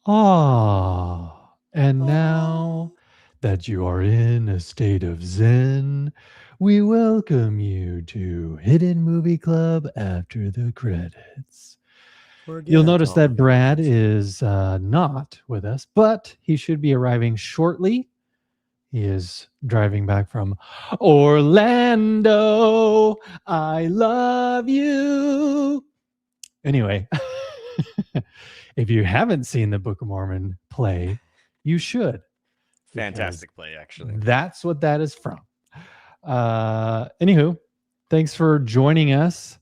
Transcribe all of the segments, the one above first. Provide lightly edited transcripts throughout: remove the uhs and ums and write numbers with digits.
Ah, and now Oh. that you are in a state of zen, we welcome you to Hidden Movie Club after the credits. You'll Forget notice all that your Brad answers. is not with us, but he should be arriving shortly. He is driving back from Orlando. I love you. Anyway, if you haven't seen the Book of Mormon play, you should, because Fantastic play, actually. that's what that is from. Anywho, thanks for joining us.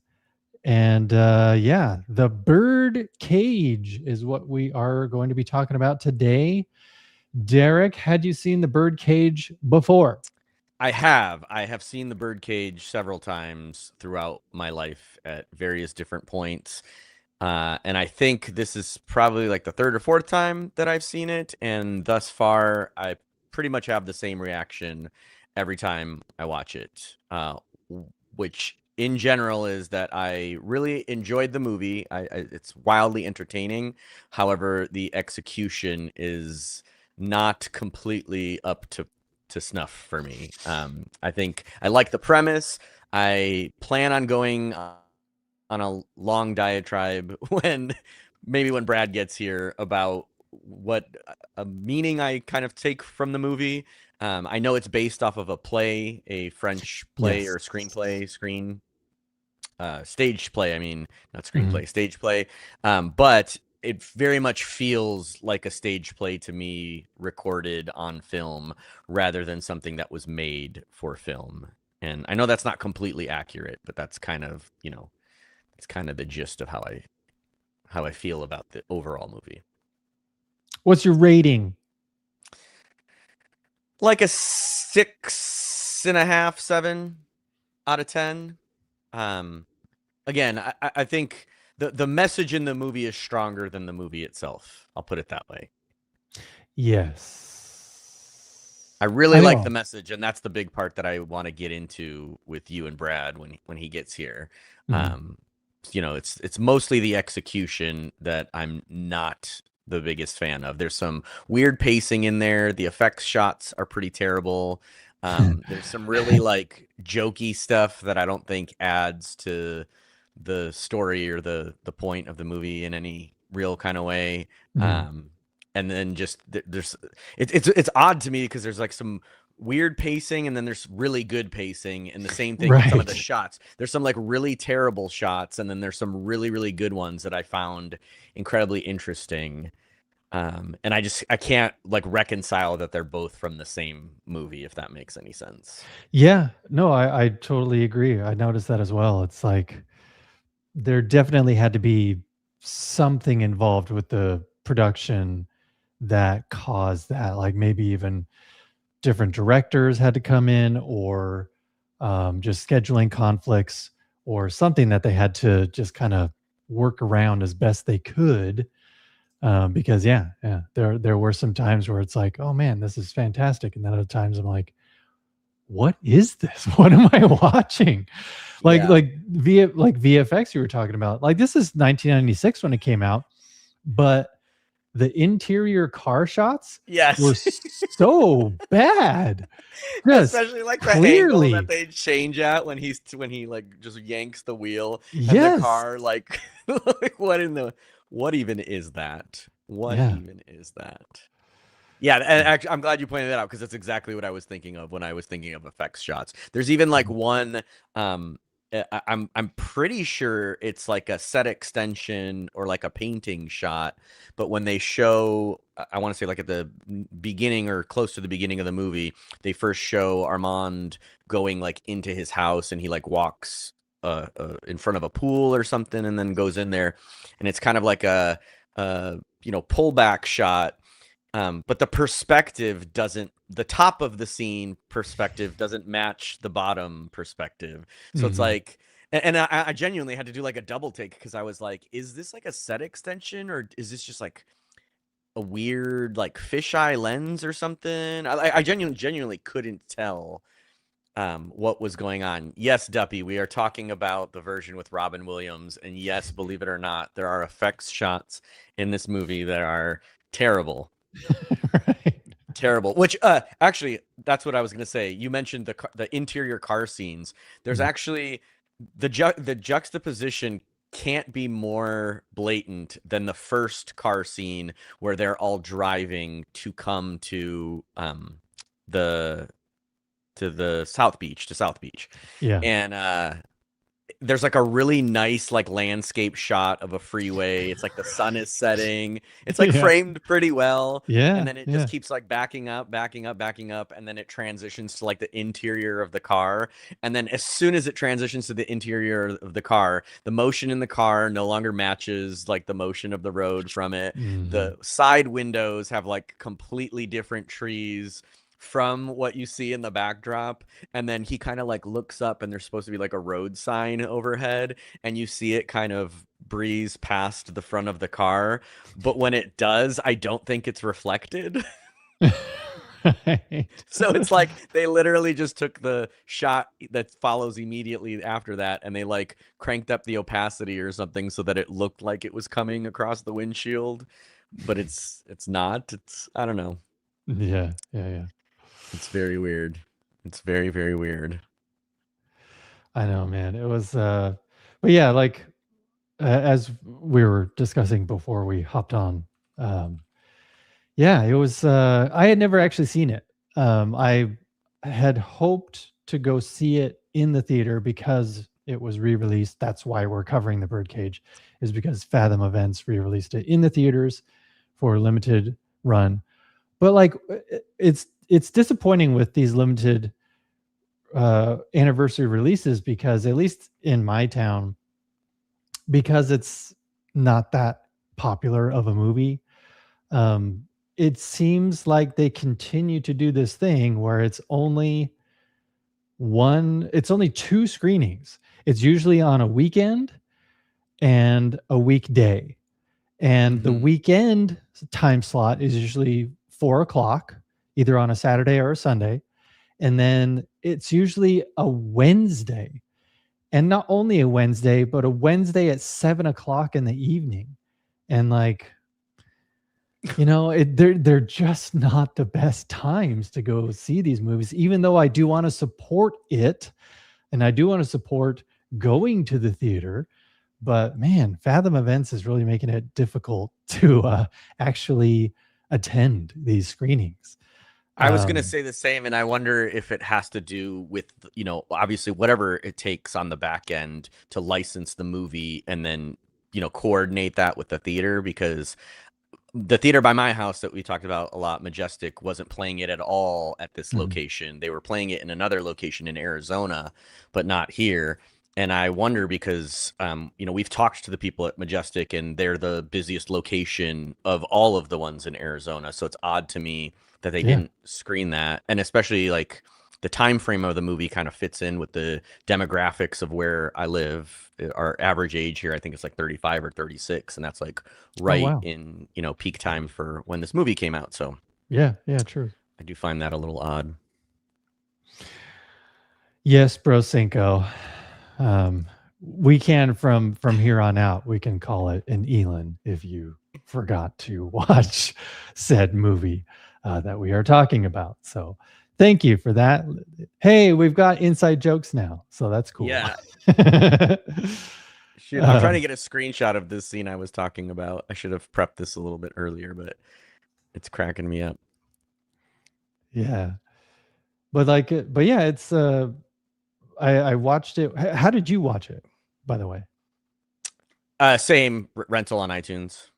And yeah, the bird cage is what we are going to be talking about today. Derek, had you seen the bird cage before? I have. I have seen the Birdcage several times throughout my life at various different points. And I think this is probably like the third or fourth time that I've seen it. And thus far, I pretty much have the same reaction every time I watch it, which in general is that I really enjoyed the movie. It's wildly entertaining. However, the execution is not completely up to snuff for me. I think I like the premise. I plan on going on a long diatribe when Brad gets here about what a meaning I kind of take from the movie. I know it's based off of a play, a French play Yes. or screenplay, stage play. I mean, not Mhm. screenplay, stage play. But it very much feels like a stage play to me, recorded on film rather than something that was made for film. And I know that's not completely accurate, but that's kind of, it's kind of the gist of how I feel about the overall movie. What's your rating? Like a 6.5, 7 out of 10. Um, Again, I think the message in the movie is stronger than the movie itself. I'll put it that way. Yes. I really I like the know. message, and that's the big part that I want to get into with you and Brad when he gets here. Mhm. Um, it's mostly the execution that I'm not the biggest fan of. There's some weird pacing in there. The effects shots are pretty terrible. There's some really like jokey stuff that I don't think adds to the story or the point of the movie in any real kind of way. Mhm. And then just there's it's odd to me because there's like some weird pacing and then there's really good pacing, and the same thing with some of the Right. shots. There's some like really terrible shots and then there's some really good ones that I found incredibly interesting. And I can't like reconcile that they're both from the same movie, if that makes any sense. Yeah. No, I totally agree. I noticed that as well. It's like there definitely had to be something involved with the production that caused that. Like maybe even different directors had to come in, or just scheduling conflicts, or something that they had to just kind of work around as best they could. Because yeah, there were some times where it's like, oh man, this is fantastic, and then other times I'm like, what is this? What am I watching? Yeah. Like VFX you were talking about. Like this is 1996 when it came out, but the interior car shots were Yes. so bad. Just Especially like the angle that clearly. they change at when he like just yanks the wheel and the Yes. car like, like what even is that? What Yeah. even is that? Yeah, and actually, I'm glad you pointed that out because that's exactly what I was thinking of when I was thinking of effects shots. There's even like Mhm. one. I'm pretty sure it's like a set extension or like a painting shot, but when they show, I want to say like at the beginning or close to the beginning of the movie, they first show Armand going like into his house and he like walks in front of a pool or something and then goes in there, and it's kind of like a pullback shot, but the perspective doesn't, the top of the scene perspective doesn't match the bottom perspective. So it's Mhm. like, and I genuinely had to do like a double take because I was like, is this like a set extension or is this just like a weird like fisheye lens or something? I genuinely couldn't tell what was going on. Yes, Duppy, we are talking about the version with Robin Williams, and yes, believe it or not, there are effects shots in this movie that are Terrible. Right. Terrible. Which actually that's what I was going to say. You mentioned the interior car scenes. There's Mm. actually the juxtaposition can't be more blatant than the first car scene where they're all driving to come the the South Beach. Yeah. And there's like a really nice like landscape shot of a freeway. It's like the sun is setting. It's like Yeah. framed pretty well. And Yeah. then it just Yeah. keeps like backing up, backing up, backing up. And then it transitions to like the interior of the car. And then as soon as it transitions to the interior of the car, the motion in the car no longer matches like the motion of the road from it. Mhm. The side windows have like completely different trees from what you see in the backdrop. And then he kind of like looks up and there's supposed to be like a road sign overhead, and you see it kind of breeze past the front of the car, but when it does, I don't think it's reflected. Right. So it's like they literally just took the shot that follows immediately after that and they like cranked up the opacity or something so that it looked like it was coming across the windshield, but it's not. It's, I don't know. Yeah. Yeah. Yeah. It's very weird. It's very, very weird. I know, man. It was, but yeah, like as we were discussing before we hopped on, um, yeah, it was. I had never actually seen it. I had hoped to go see it in the theater because it was re-released. That's why we're covering the Birdcage, is because Fathom Events re-released it in the theaters for a limited run. But like, it's disappointing with these limited anniversary releases because at least in my town, because it's not that popular of a movie, it seems like they continue to do this thing where it's only two screenings. It's usually on a weekend and a weekday. And the weekend time slot is usually 4 o'clock, either on a Saturday or a Sunday. And then it's usually a Wednesday. And not only a Wednesday, but a Wednesday at 7 o'clock in the evening. And like, they're just not the best times to go see these movies, even though I do want to support it and I do want to support going to the theater. But man, Fathom Events is really making it difficult to actually attend these screenings. I was going to say the same, and I wonder if it has to do with, obviously whatever it takes on the back end to license the movie and then, coordinate that with the theater, because the theater by my house that we talked about a lot, Majestic, wasn't playing it at all at this location. They were playing it in another location in Arizona, but not here. And I wonder because, we've talked to the people at Majestic and they're the busiest location of all of the ones in Arizona. So it's odd to me that they didn't screen that. And especially like the time frame of the movie kind of fits in with the demographics of where I live. Our average age here, I think it's like 35 or 36. And that's like right in, peak time for when this movie came out. So yeah, true. I do find that a little odd. Yes, Bro Cinco. We can from here on out, we can call it an Elon if you forgot to watch said movie that we are talking about. So thank you for that. Hey, we've got inside jokes now, so that's cool. Yeah. Shoot, I'm trying to get a screenshot of this scene I was talking about. I should have prepped this a little bit earlier, but it's cracking me up. Yeah. But yeah, it's I watched it. How did you watch it, by the way? Same rental on iTunes.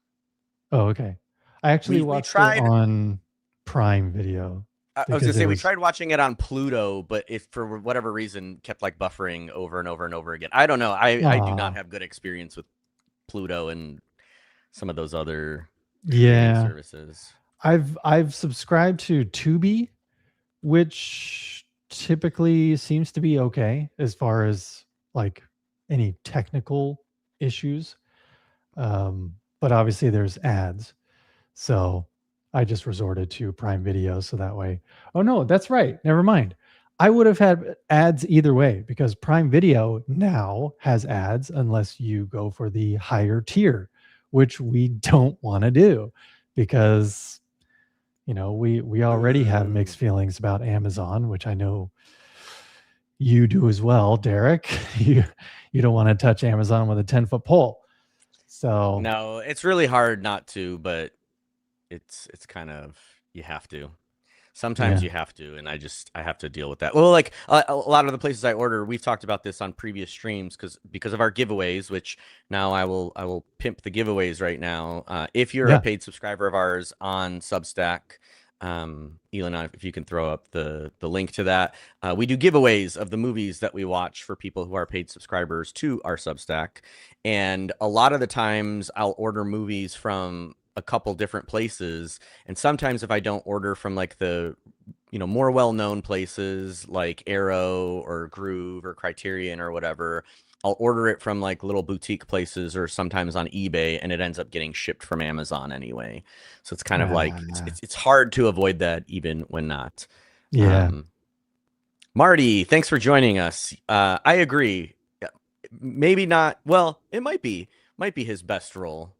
Oh, okay. I actually watched it on Prime Video. I was gonna say we tried watching it on Pluto, but if for whatever reason kept like buffering over and over and over again. I don't know. I do not have good experience with Pluto and some of those other services. I've subscribed to Tubi, which typically seems to be okay as far as like any technical issues. But obviously there's ads. So I just resorted to Prime Video so that way. Oh no, that's right. Never mind. I would have had ads either way because Prime Video now has ads unless you go for the higher tier, which we don't want to do because we already have Ooh. mixed feelings about Amazon, which I know you do as well, Derek. You don't want to touch Amazon with a 10-foot pole. So No, it's really hard not to, but it's kind of you have to. Sometimes yeah, you have to, and I have to deal with that. Well, like a lot of the places I order, we've talked about this on previous streams because of our giveaways. Which now I will pimp the giveaways right now. If you're a yeah, paid subscriber of ours on Substack, Elon, if you can throw up the link to that, we do giveaways of the movies that we watch for people who are paid subscribers to our Substack, and a lot of the times I'll order movies from a couple different places, and sometimes if I don't order from like the more well-known places like Arrow or Groove or Criterion or whatever, I'll order it from like little boutique places or sometimes on eBay, and it ends up getting shipped from Amazon anyway. So it's kind of like it's hard to avoid that even when not. yeah, um Marty, thanks for joining us. I agree. Maybe not. Well, it might be his best role.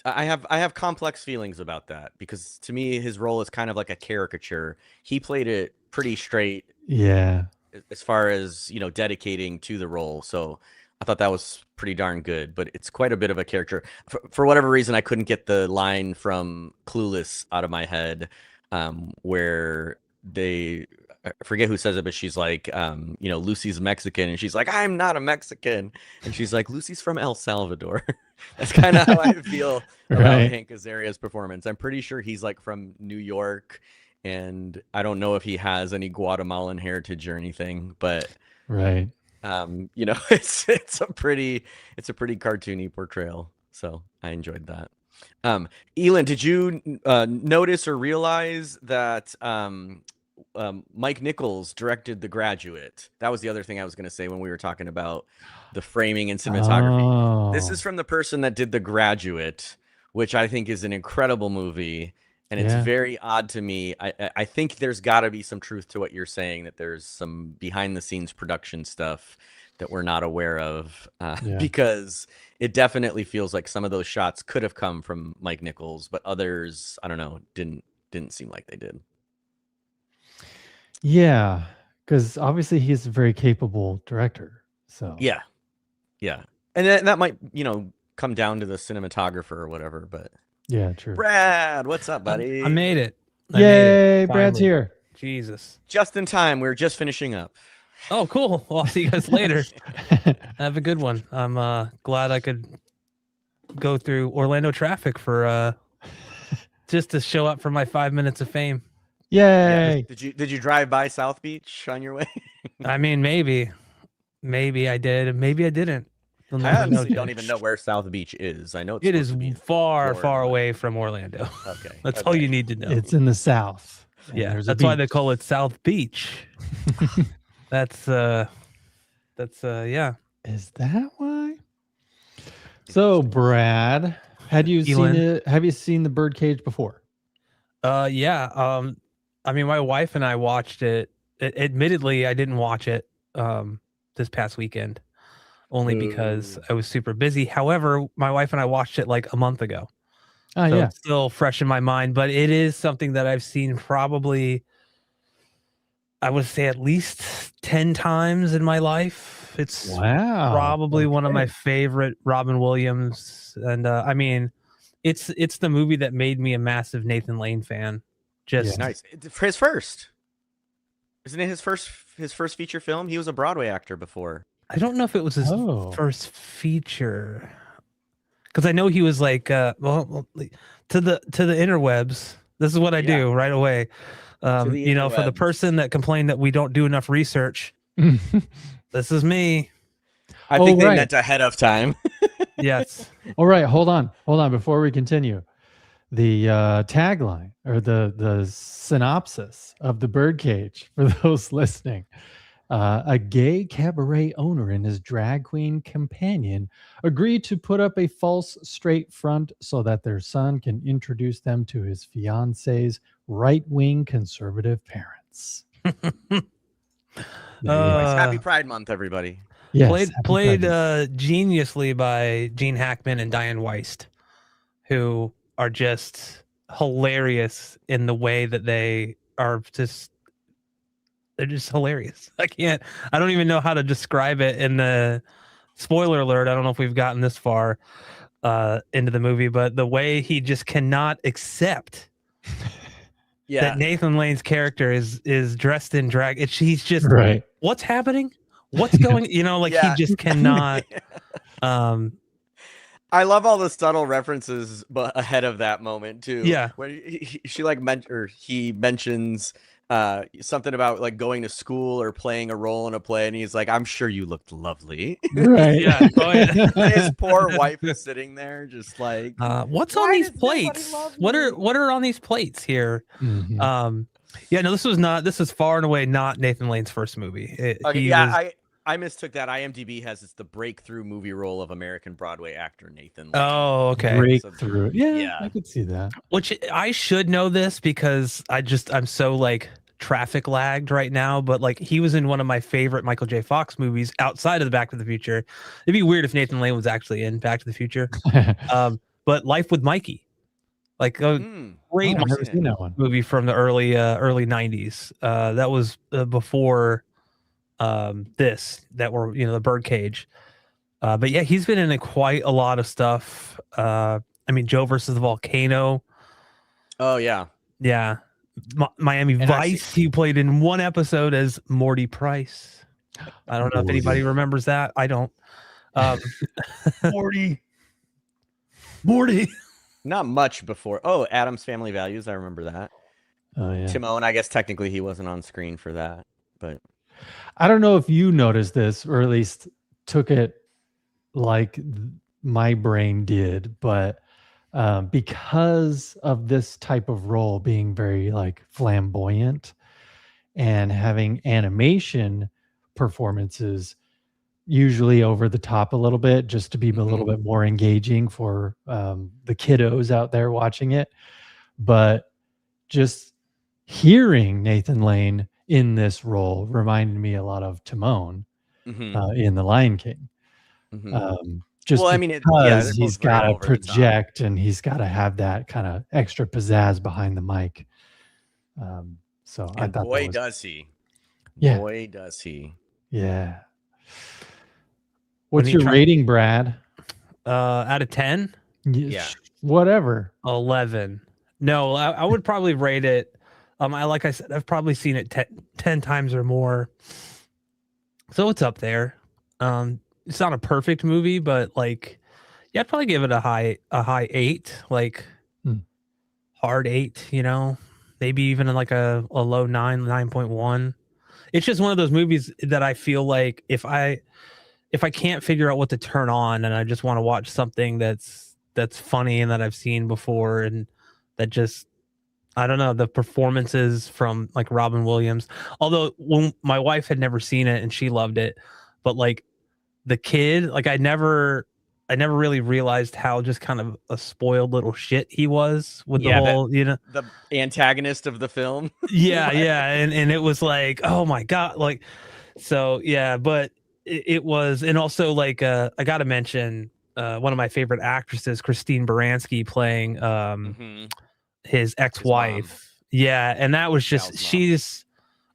I have complex feelings about that because to me his role is kind of like a caricature. He played it pretty straight yeah, as far as dedicating to the role. So I thought that was pretty darn good. But it's quite a bit of a character. For whatever reason, I couldn't get the line from Clueless out of my head, where I forget who says it, but she's like, Lucy's Mexican, and she's like, I'm not a Mexican, and she's like, Lucy's from El Salvador. That's kind of how I feel about right, Hank Azaria's performance. I'm pretty sure he's like from New York, and I don't know if he has any Guatemalan heritage or anything, but right. it's a pretty cartoony portrayal. So I enjoyed that. Elon, did you notice or realize that Mike Nichols directed The Graduate? That was the other thing I was going to say when we were talking about the framing and cinematography. This is Oh, from the person that did The Graduate, which I think is an incredible movie. And it's yeah, very odd to me. I think there's got to be some truth to what you're saying, that there's some behind the scenes production stuff that we're not aware of, yeah. because it definitely feels like some of those shots could have come from Mike Nichols, but others, I don't know, didn't seem like they did. Yeah, because obviously he's a very capable director. So Yeah, yeah, and that might come down to the cinematographer or whatever. But yeah, true. Brad, what's up, I buddy? made it. I made it. Yay, Brad's Finally. here. Jesus. Just in time. We're just finishing up. Oh, cool. Well, I'll see you guys later. Have a good one. I'm glad I could go through Orlando traffic for just to show up for my 5 minutes of fame. Yeah. Yay. Did you drive by South Beach on your way? I mean, maybe I did, maybe I didn't. You'll I never know, honestly don't Jay. even know where South Beach is. I know it's It supposed is to be far Florida. away from Orlando. Okay. That's all you need to know. It's in the South. and Yeah, there's a that's why they beach. call it South Beach. That's yeah. Is that why? So, Brad, had you seen Elon? it? Have you seen the Birdcage before? Yeah. I mean, my wife and I watched it. Admittedly, I didn't watch it this past weekend, only because Ooh. I was super busy. However, my wife and I watched it like a month ago, Oh, so yeah. it's still fresh in my mind. But it is something that I've seen probably, I would say, at least 10 times in my life. It's Wow. probably one of my Okay. favorite Robin Williams, and I mean, it's the movie that made me a massive Nathan Lane fan. Just Nice. For his first. Isn't it his first feature film? He was a Broadway actor before. I don't know if it was his Oh. first feature, because I know he was like, to the interwebs. This is what I do right away. the For the interwebs. person that complained that we don't do enough research, this is me. I Oh, think they right. meant ahead of time. Yes. All right, hold on before we continue. The tagline or the synopsis of the Birdcage for those listening. A gay cabaret owner and his drag queen companion agree to put up a false straight front so that their son can introduce them to his fiance's right-wing conservative parents. Nice. Happy Pride Month, everybody. Yes, played happy played Pride Month. geniusly by Gene Hackman and Diane Weist, who are just hilarious in the way that they are just. They're just hilarious. I don't even know how to describe it in the spoiler alert. I don't know if we've gotten this far into the movie, but the way he just cannot accept that Nathan Lane's character is dressed in drag. He's just right. What's happening? What's going? He just cannot. I love all the subtle references, but ahead of that moment too. Yeah, when he mentions something about like going to school or playing a role in a play, and he's like, "I'm sure you looked lovely." Right. Yeah. Oh, yeah. His poor wife is sitting there, just like, "What's on these plates? What are on these plates here?" Mm-hmm. Yeah, no, this is far and away not Nathan Lane's first movie. I mistook that. IMDb has it's the breakthrough movie role of American Broadway actor Nathan Lane. Oh, okay. Breakthrough. Yeah, I could see that. Which I should know this because I'm so like traffic lagged right now, but like he was in one of my favorite Michael J. Fox movies outside of the Back to the Future. It'd be weird if Nathan Lane was actually in Back to the Future. But Life with Mikey. Like a great movie from the early 90s. That was before the Birdcage. But yeah, he's been in quite a lot of stuff. I mean, Joe versus the Volcano. Oh yeah. Miami Vice. He played in one episode as Morty Price. I don't know if anybody remembers that. I don't. Morty. Not much before. Oh, Addams Family Values. I remember that. Oh yeah. Timon. I guess technically he wasn't on screen for that, but I don't know if you noticed this, or at least took it like my brain did, but because of this type of role being very like flamboyant and having animation performances usually over the top a little bit just to be a little bit more engaging for the kiddos out there watching it. But just hearing Nathan Lane in this role reminded me a lot of Timon in The Lion King. Just because he's got to project and he's got to have that kind of extra pizzazz behind the mic. So I thought, boy, does he! Yeah, boy, does he! Yeah. What's your rating, Brad? Out of 10? Yeah, whatever. 11. No, I would probably rate it. Like I said, I've probably seen it 10 times or more. So it's up there. It's not a perfect movie, but like, yeah, I'd probably give it a high 8, like hard 8, maybe even like a low 9.1. It's just one of those movies that I feel like if I can't figure out what to turn on and I just want to watch something that's funny and that I've seen before, and that just, I don't know, the performances from like Robin Williams, although when my wife had never seen it and she loved it, but like the kid, like I never really realized how just kind of a spoiled little shit he was with the whole, the antagonist of the film. Yeah. And it was like, oh my God. Like, so yeah, but it was, and also like, I got to mention one of my favorite actresses, Christine Baranski, playing his ex-wife. Yeah. And that was just, she's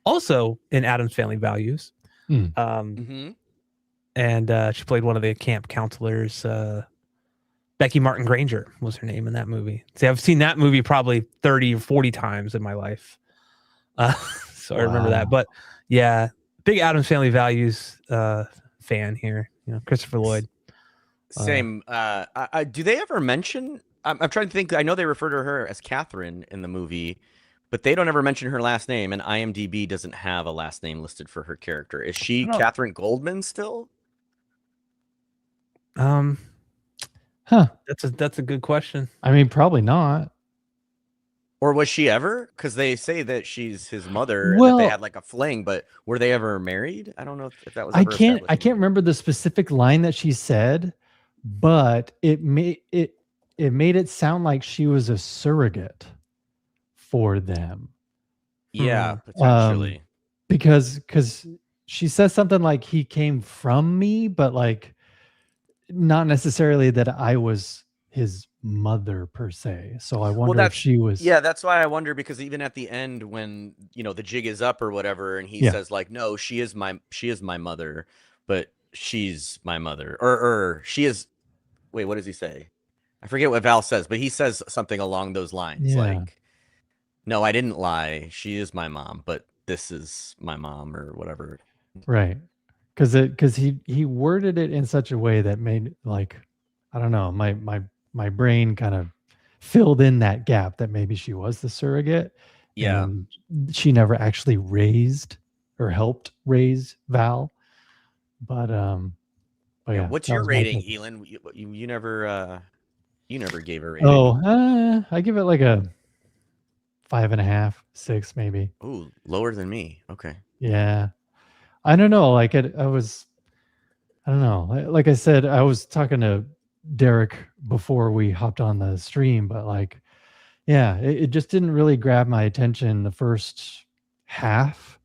also in Addams Family Values. And she played one of the camp counselors. Becky Martin Granger was her name in that movie. See, I've seen that movie probably 30 or 40 times in my life. So I remember that. But yeah, big Addams Family Values fan here. Christopher Lloyd. Same. Do they ever mention? I'm trying to think. I know they refer to her as Catherine in the movie, but they don't ever mention her last name. And IMDb doesn't have a last name listed for her character. Is she Catherine Goldman still? That's a good question. I mean, probably not. Or was she ever? Because they say that she's his mother, and that they had like a fling, but were they ever married? I don't know if that was. I can't remember the specific line that she said, but it made it sound like she was a surrogate for them. Yeah, potentially. Because she says something like he came from me, but like not necessarily that I was his mother per se. So I Well, wonder if she was. yeah, that's why I wonder, because even at the end when, the jig is up or whatever, and he Yeah. says like, no, she is my mother, but she's my mother, or she is. Wait, what does he say? I forget what Val says, but he says something along those lines, Yeah. like, no, I didn't lie. She is my mom, but this is my mom, or whatever. Right. Because he worded it in such a way that made, like, I don't know, my brain kind of filled in that gap that maybe she was the surrogate, Yeah. and she never actually raised or helped raise Val. But yeah, What's that your was my rating, take. Elin? You never gave a rating. Oh, I give it like a 5.5, 6 maybe. Ooh, lower than me. Okay. Yeah. I don't know. Like I don't know. Like I said, I was talking to Derek before we hopped on the stream, but like, yeah, it just didn't really grab my attention the first half.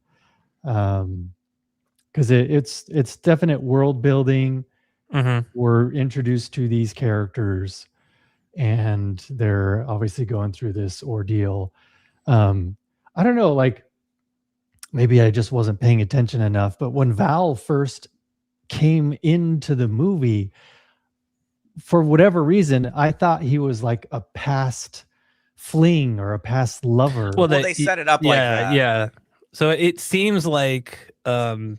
Because it's definite world building. Mm-hmm. We're introduced to these characters, and they're obviously going through this ordeal. I don't know, like maybe I just wasn't paying attention enough, but when Val first came into the movie, for whatever reason, I thought he was like a past fling or a past lover. Well, They set it up like that. Yeah. So it seems like that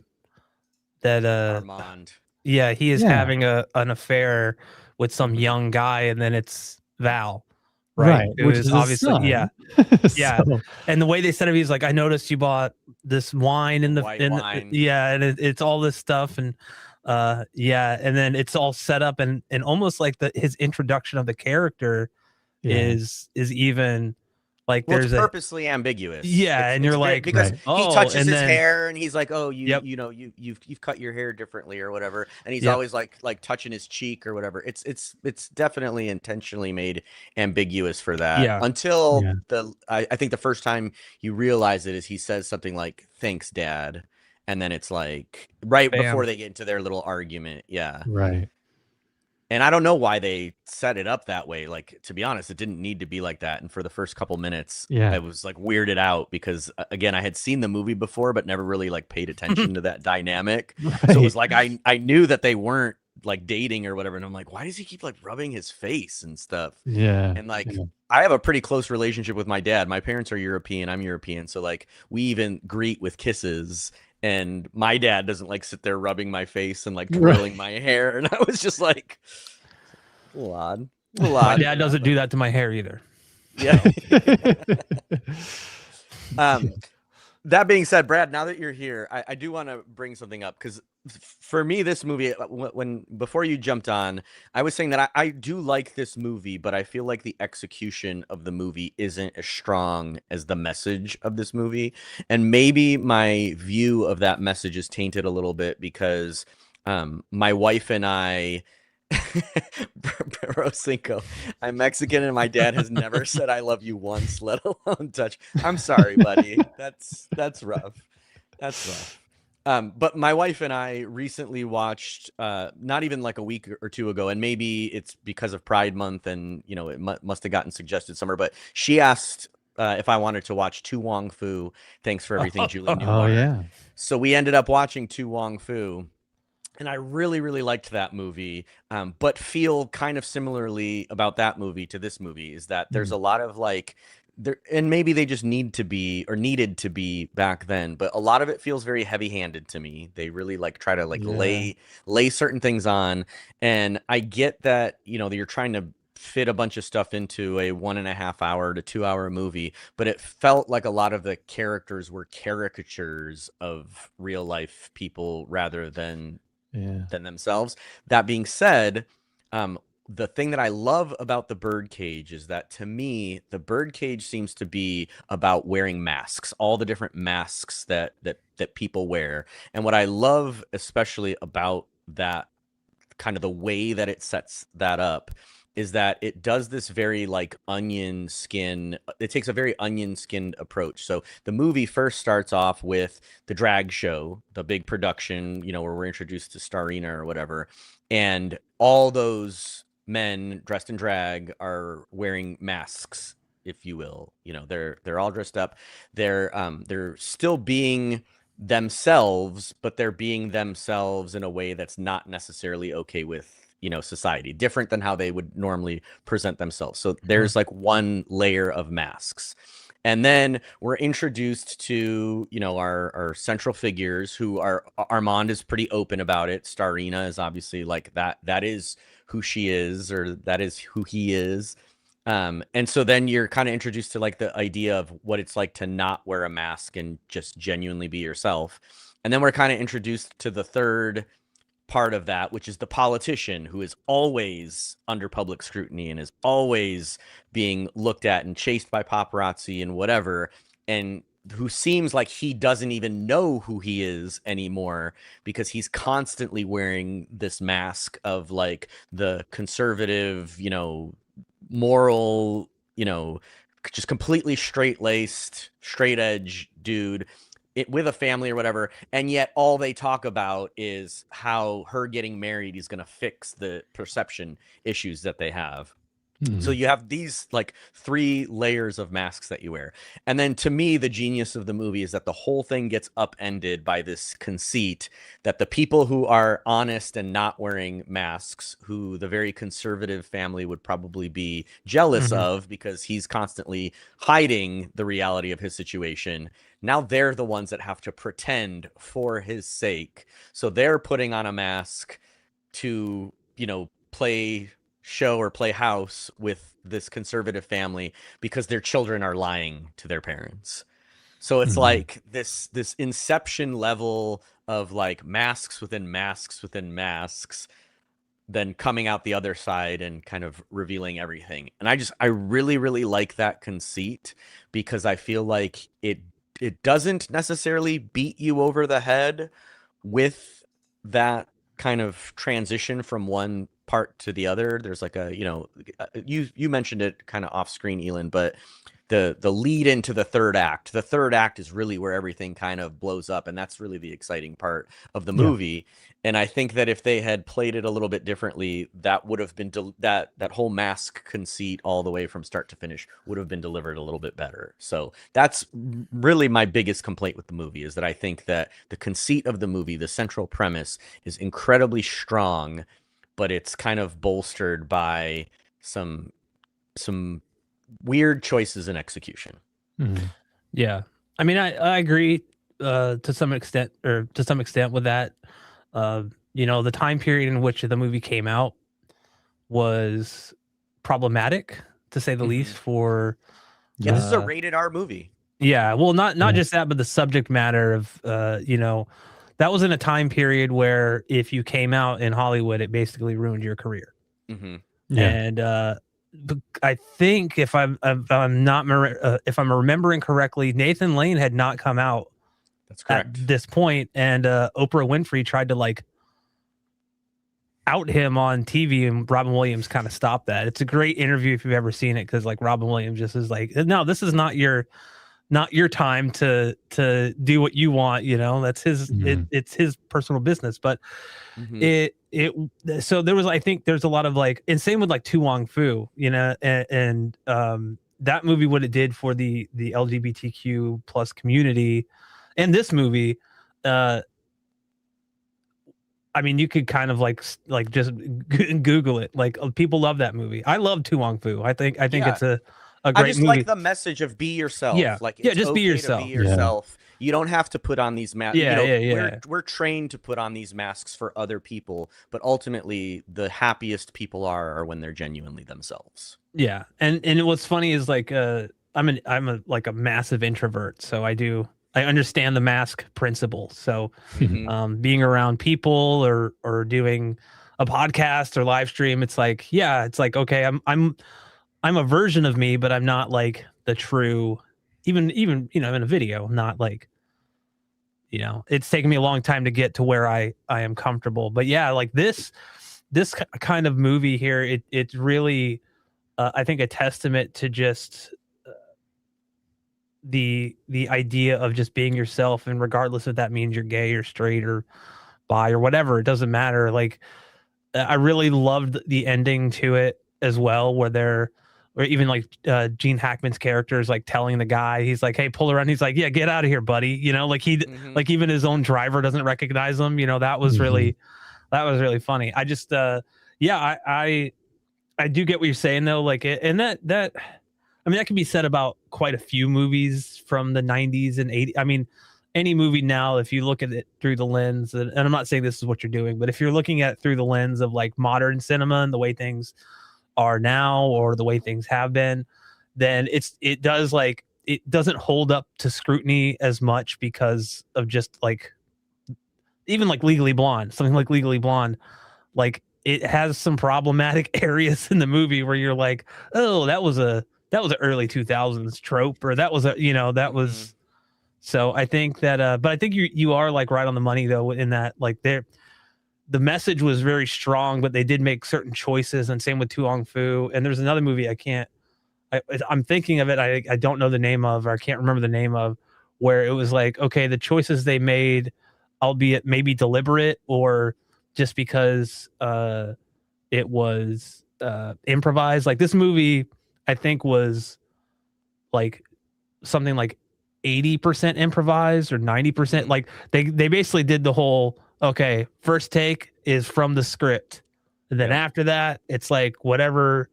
Armand. yeah, he is Yeah. having an affair with some young guy, and then it's Val, Right, Who which is is his obviously son. yeah. So, And the way they said it, he's like, I noticed you bought this wine in the White in wine. yeah, and it's all this stuff, and yeah, and then it's all set up, and almost like his introduction of the character yeah. is even like Well, there's it's purposely ambiguous. Yeah, and you're like, because Right. he oh, touches and his then- hair, and he's like, oh, Yep. you've cut your hair differently or whatever, and he's Yep. always like touching his cheek or whatever. It's definitely intentionally made ambiguous for that. Yeah. Until Yeah. I think the first time you realize it is he says something like, "Thanks, Dad," and then it's like right Bam. before they get into their little argument. Yeah. right. And I don't know why they set it up that way. Like, to be honest, it didn't need to be like that. And for the first couple minutes, Yeah. I was like weirded out because, again, I had seen the movie before, but never really like paid attention to that dynamic. Right. So it was like I knew that they weren't like dating or whatever. And I'm like, why does he keep like rubbing his face and stuff? Yeah. And like, yeah. I have a pretty close relationship with my dad. My parents are European. I'm European. So like, we even greet with kisses. And my dad doesn't like sit there rubbing my face and like twirling my hair. And I was just like, a little odd. My dad doesn't do that to my hair either. Yeah. That being said, Brad, now that you're here, I do want to bring something up because for me, this movie, before you jumped on, I was saying that I do like this movie, but I feel like the execution of the movie isn't as strong as the message of this movie. And maybe my view of that message is tainted a little bit because my wife and I, Bro Cinco, I'm Mexican and my dad has never said I love you once, let alone touch. I'm sorry, buddy. That's rough. That's rough. But my wife and I recently watched, not even like a week or two ago, and maybe it's because of Pride Month and, it must have gotten suggested somewhere, but she asked if I wanted to watch Tu Wong Fu. Thanks for everything, Julie Newmar. Oh, yeah. So we ended up watching Tu Wong Fu. And I really, really liked that movie, but feel kind of similarly about that movie to this movie is that there's a lot of like, and maybe they just needed to be back then, but a lot of it feels very heavy-handed to me. They really like try to like lay certain things on, and I get that that you're trying to fit a bunch of stuff into a 1.5 hour to 2 hour movie, but it felt like a lot of the characters were caricatures of real life people rather than themselves. That being said, the thing that I love about the Birdcage is that to me, the Birdcage seems to be about wearing masks, all the different masks that people wear. And what I love especially about that, kind of the way that it sets that up, is that it does this very like onion skin. It takes a very onion skinned approach. So the movie first starts off with the drag show, the big production, where we're introduced to Starina or whatever. And all those men dressed in drag are wearing masks, if you will. You know, they're all dressed up. They're still being themselves, but they're being themselves in a way that's not necessarily okay with, you know, society, different than how they would normally present themselves. So there's like one layer of masks. And then we're introduced to, you know, our central figures who are, Armand is pretty open about it. Starina is obviously like that is who she is, or that is who he is. And so then you're kind of introduced to like the idea of what it's like to not wear a mask and just genuinely be yourself. And then we're kind of introduced to the third part of that, which is the politician who is always under public scrutiny and is always being looked at and chased by paparazzi and whatever, and who seems like he doesn't even know who he is anymore because he's constantly wearing this mask of like the conservative, you know, moral, you know, just completely straight-laced, straight edge dude with a family or whatever, and yet all they talk about is how her getting married is going to fix the perception issues that they have. So you have these like 3 layers of masks that you wear. And then to me, the genius of the movie is that the whole thing gets upended by this conceit that the people who are honest and not wearing masks, who the very conservative family would probably be jealous of because he's constantly hiding the reality of his situation, now they're the ones that have to pretend for his sake. So they're putting on a mask to, you know, play house with this conservative family because their children are lying to their parents. So it's like this inception level of like masks within masks within masks, then coming out the other side and kind of revealing everything. And I really, really like that conceit because I feel like it doesn't necessarily beat you over the head with that kind of transition from one part to the other. There's like a, you know, you mentioned it kind of off screen, Elon, but the lead into the third act is really where everything kind of blows up, and that's really the exciting part of the movie. And I think that if they had played it a little bit differently, that would have been that whole mask conceit all the way from start to finish would have been delivered a little bit better. So that's really my biggest complaint with the movie, is that I think that the conceit of the movie, the central premise, is incredibly strong, but it's kind of bolstered by some weird choices in execution. Yeah, I mean, I agree to some extent with that. You know, the time period in which the movie came out was problematic, to say the least. For this is a rated R movie. Yeah, well, not just that, but the subject matter of you know, that was in a time period where if you came out in Hollywood, it basically ruined your career. And I think if I'm remembering correctly, Nathan Lane had not come out. That's correct. At this point, and Oprah Winfrey tried to like out him on TV, and Robin Williams kind of stopped that. It's a great interview if you've ever seen it, because like Robin Williams just is like, no, this is not your time to do what you want, you know. That's his it's his personal business. But so there was, I think there's a lot of like, and same with like Tu Wong Fu, you know, and that movie, what it did for the LGBTQ plus community, and this movie, I mean, you could kind of like just Google it. Like, people love that movie. I love Tu Wong Fu. I think it's a great movie. I just like the message of be yourself. Yeah, like, it's just be yourself. Be yourself. You don't have to put on these masks. We're trained to put on these masks for other people, but ultimately, the happiest people are when they're genuinely themselves. Yeah, and what's funny is like, I'm a massive introvert, so I understand the mask principle. So being around people or doing a podcast or live stream, it's like, okay, I'm a version of me, but I'm not like the true, even, you know, in a video, not like, you know, it's taken me a long time to get to where I am comfortable. But yeah, like this kind of movie here, it's really, I think, a testament to just the idea of just being yourself, and regardless if that means you're gay or straight or bi or whatever, it doesn't matter. Like, I really loved the ending to it as well, where even like Gene Hackman's character is like telling the guy, he's like, "Hey, pull around." He's like, "Yeah, get out of here, buddy." You know, like like even his own driver doesnn't recognize him. You know, that was really funny. I just yeah, I do get what you're saying though. Like, and that I mean, that can be said about quite a few movies from the 90s and 80s. I mean, any movie now, if you look at it through the lens, and I'm not saying this is what you're doing, but if you're looking at it through the lens of like modern cinema and the way things are now or the way things have been, then it doesn't hold up to scrutiny as much because of just like even like Legally Blonde, something like Legally Blonde, like it has some problematic areas in the movie where you're like, oh, that was an early 2000s trope, or that was that was. So I think that, but I think you are like right on the money though, in that like the message was very strong, but they did make certain choices, and same with Tu Ong Fu. And there's another movie I'm thinking of it. I don't know the name of, or I can't remember the name of, where it was like, okay, the choices they made, albeit maybe deliberate or just because it was improvised. Like this movie, I think was like something like 80% improvised or 90%. Like they basically did the whole, okay, first take is from the script. And then after that, it's like whatever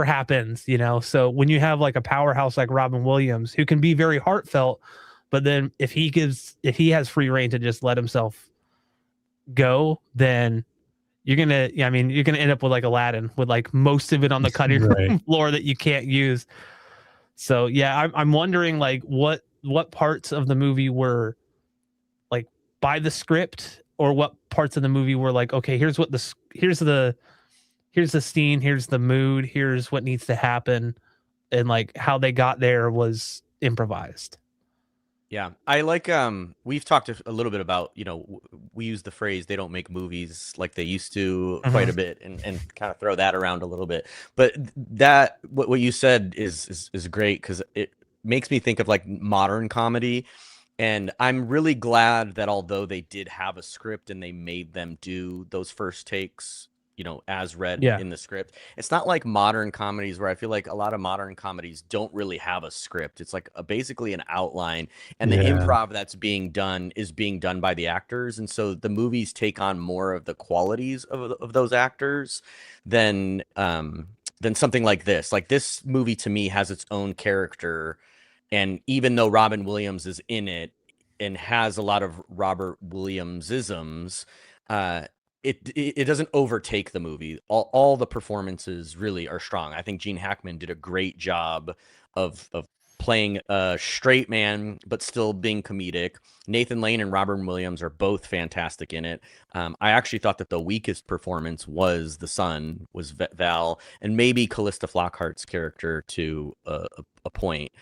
happens, you know? So when you have like a powerhouse like Robin Williams, who can be very heartfelt, but then if he has free reign to just let himself go, then you're gonna end up with like Aladdin, with like most of it on the cutting room floor that you can't use. So yeah, I'm wondering like what parts of the movie were like by the script, or what parts of the movie were like, okay, here's the scene, here's the mood, here's what needs to happen, and like how they got there was improvised. Yeah, I like we've talked a little bit about, we use the phrase they don't make movies like they used to quite a bit, and kind of throw that around a little bit. But that what you said is great, because it makes me think of like modern comedy. And I'm really glad that although they did have a script and they made them do those first takes, as read in the script, it's not like modern comedies, where I feel like a lot of modern comedies don't really have a script. It's like basically an outline, and the improv that's being done is being done by the actors. And so the movies take on more of the qualities of those actors than something like this. Like this movie to me has its own character. And even though Robin Williams is in it and has a lot of Robert Williams-isms, it doesn't overtake the movie. All the performances really are strong. I think Gene Hackman did a great job of playing a straight man, but still being comedic. Nathan Lane and Robin Williams are both fantastic in it. I actually thought that the weakest performance was the son, was Val, and maybe Callista Flockhart's character to a point.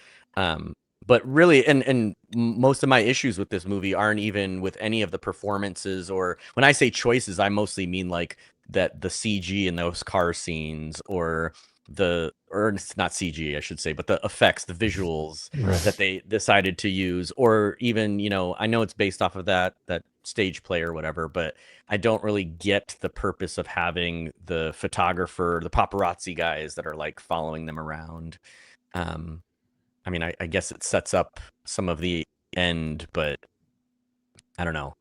But really, and most of my issues with this movie aren't even with any of the performances, or when I say choices, I mostly mean like that the CG in those car scenes, or it's not CG, I should say, but the effects, the visuals that they decided to use, or even, I know it's based off of that stage play or whatever, but I don't really get the purpose of having the photographer, the paparazzi guys that are like following them around. I mean, I guess it sets up some of the end, but I don't know.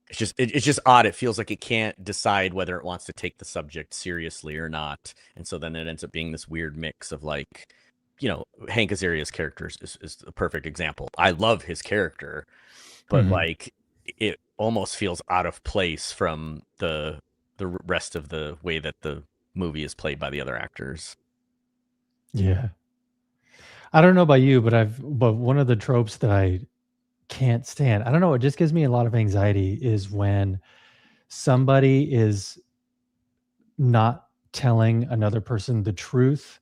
It's just odd. It feels like it can't decide whether it wants to take the subject seriously or not. And so then it ends up being this weird mix of like, Hank Azaria's character is a perfect example. I love his character, but like it almost feels out of place from the rest of the way that the movie is played by the other actors. Yeah. I don't know about you, but one of the tropes that I can't stand, I don't know, it just gives me a lot of anxiety, is when somebody is not telling another person the truth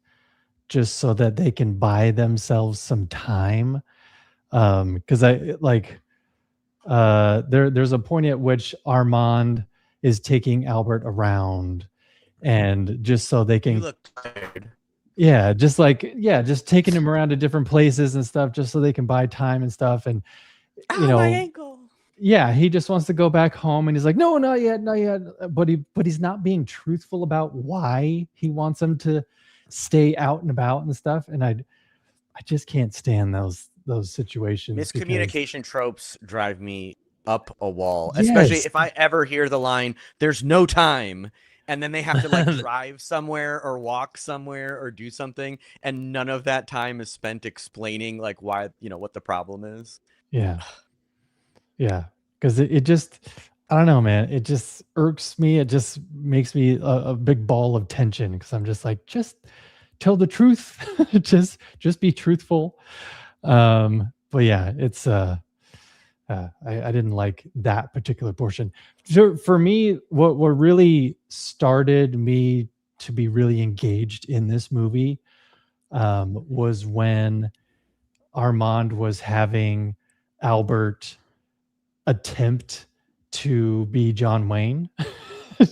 just so that they can buy themselves some time. Because there's a point at which Armand is taking Albert around, and just so they can. You look tired. Yeah, just taking him around to different places and stuff, just so they can buy time and stuff. And my ankle. yeah, he just wants to go back home, and he's like, no, not yet, not yet. But he's not being truthful about why he wants him to stay out and about and stuff. And I just can't stand those situations because Miscommunication tropes drive me up a wall, especially if I ever hear the line, "There's no time," and then they have to like drive somewhere or walk somewhere or do something, and none of that time is spent explaining like why, what the problem is. Yeah. Yeah. Because it just, I don't know, man. It just irks me. It just makes me a big ball of tension because I'm just like, just tell the truth. just be truthful. But yeah, it's I didn't like that particular portion. So for me, what really started me to be really engaged in this movie was when Armand was having Albert attempt to be John Wayne.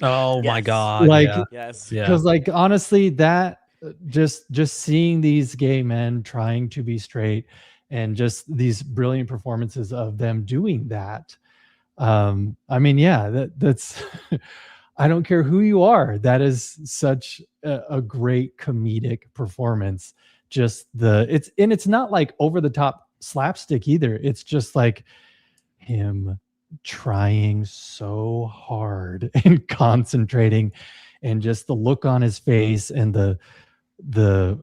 Oh my God. Like, yeah. Yes. because like honestly, that just seeing these gay men trying to be straight and just these brilliant performances of them doing that. I mean, yeah, that's I don't care who you are. That is such a great comedic performance. Just it's not like over the top slapstick either. It's just like him trying so hard and concentrating, and just the look on his face and the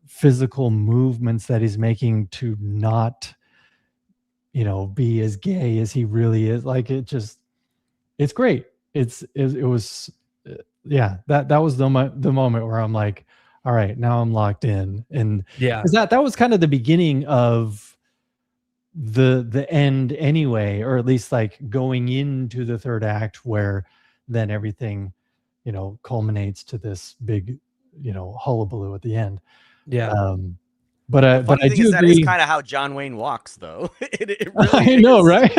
physical movements that he's making to not be as gay as he really is. Like it's great. It was yeah, that was the moment where I'm like, all right, now I'm locked in. And Yeah. that was kind of the beginning of the end anyway, or at least like going into the third act, where then everything culminates to this big hullabaloo at the end. Yeah. But The funny I thing do is that is agree. kind of how John Wayne walks, though. It really I know, is. right?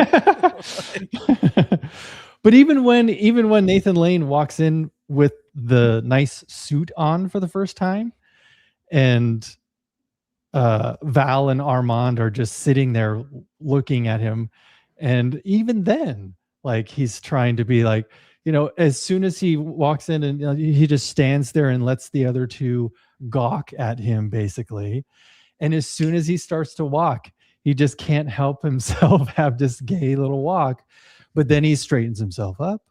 But even when Nathan Lane walks in with the nice suit on for the first time, and Val and Armand are just sitting there looking at him, and even then, like, he's trying to be like, as soon as he walks in, and he just stands there and lets the other two gawk at him basically. And as soon as he starts to walk, he just can't help himself have this gay little walk. But then he straightens himself up,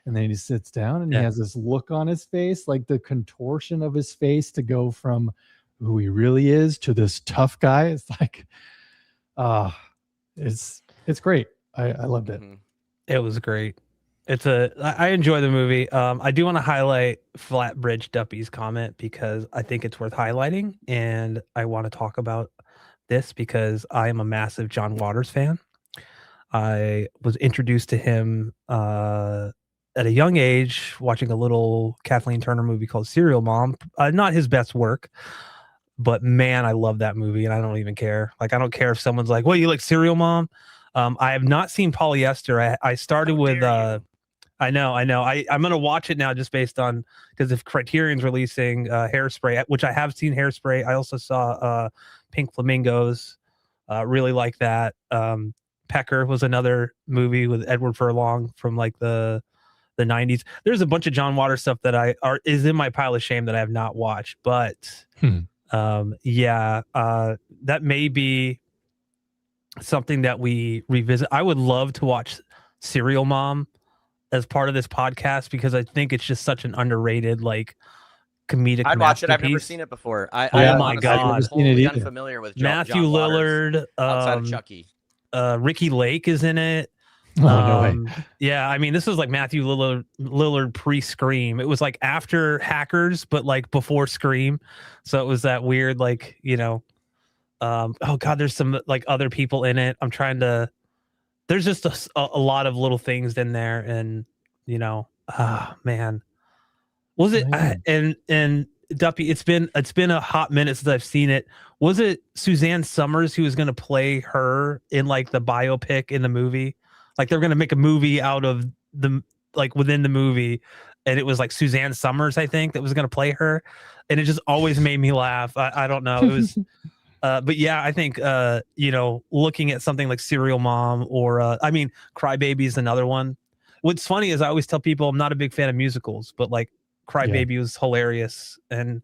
and then he sits down, and he has this look on his face, like the contortion of his face to go from who he really is to this tough guy. It's like, it's great. I loved it. It was great. I enjoy the movie. I do want to highlight Flatbridge Duppy's comment because I think it's worth highlighting, and I want to talk about this because I am a massive John Waters fan. I was introduced to him at a young age watching a little Kathleen Turner movie called Serial Mom. Not his best work, but man, I love that movie, and I don't even care. Like, I don't care if someone's like, "Well, you like Serial Mom?" I have not seen Polyester. I started with I know. I'm gonna watch it now just based on, because if Criterion's releasing Hairspray, which I have seen Hairspray. I also saw Pink Flamingos. Really like that. Pecker was another movie with Edward Furlong from like the 90s. There's a bunch of John Waters stuff that is in my pile of shame that I have not watched. But that may be something that we revisit. I would love to watch Serial Mom as part of this podcast because I think it's just such an underrated, like, comedic I'd watch it. I've never masterpiece. seen it before. Oh my I'm God. totally unfamiliar with Matthew John Lillard, Waters outside of Chucky. Ricky Lake is in it. Oh, no way. Yeah, I mean, this was like Matthew Lillard pre-Scream. It was like after Hackers, but like before Scream. So it was that weird, like, oh God, there's some like other people in it. I'm trying to. There's just a lot of little things in there, and man, was it? And Duppy, it's been a hot minute since I've seen it. Was it Suzanne Summers who was going to play her in like the biopic in the movie? Like they're going to make a movie out of within the movie, and it was like Suzanne Summers, I think, that was going to play her, and it just always made me laugh. I don't know. It was But yeah, I think looking at something like Serial Mom or Crybaby is another one. What's funny is I always tell people I'm not a big fan of musicals, but like Crybaby was hilarious, and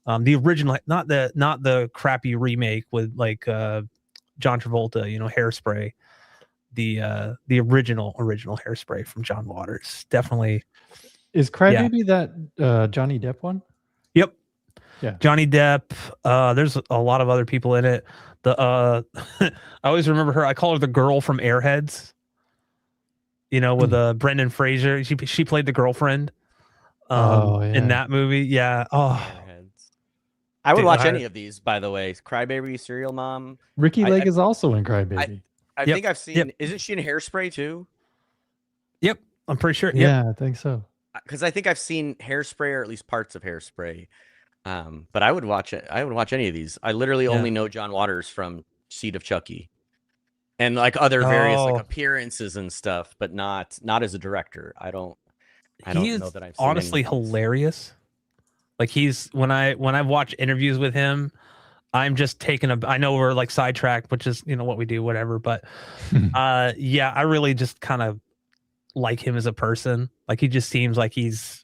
the original, not the crappy remake with like John Travolta, Hairspray. The original Hairspray from John Waters, definitely. Is Crybaby that Johnny Depp one? Yep. Yeah. Johnny Depp. There's a lot of other people in it. I always remember her. I call her the girl from Airheads. With Brendan Fraser. She played the girlfriend in that movie. Yeah. Oh. I would watch any of these, by the way. Crybaby, Serial Mom. Ricky Lake is also in Crybaby. I think I've seen. Isn't she in Hairspray too? Yep, I'm pretty sure. Yeah, I think so. Because I think I've seen Hairspray, or at least parts of Hairspray. But I would watch it. I would watch any of these. I literally only know John Waters from Seed of Chucky, and like other various like appearances and stuff, but not as a director. I don't know that I've seen honestly hilarious. Like when I've watched interviews with him, I'm just taking I know we're like sidetracked, which is what we do, whatever. But I really just kind of like him as a person. Like he just seems like he's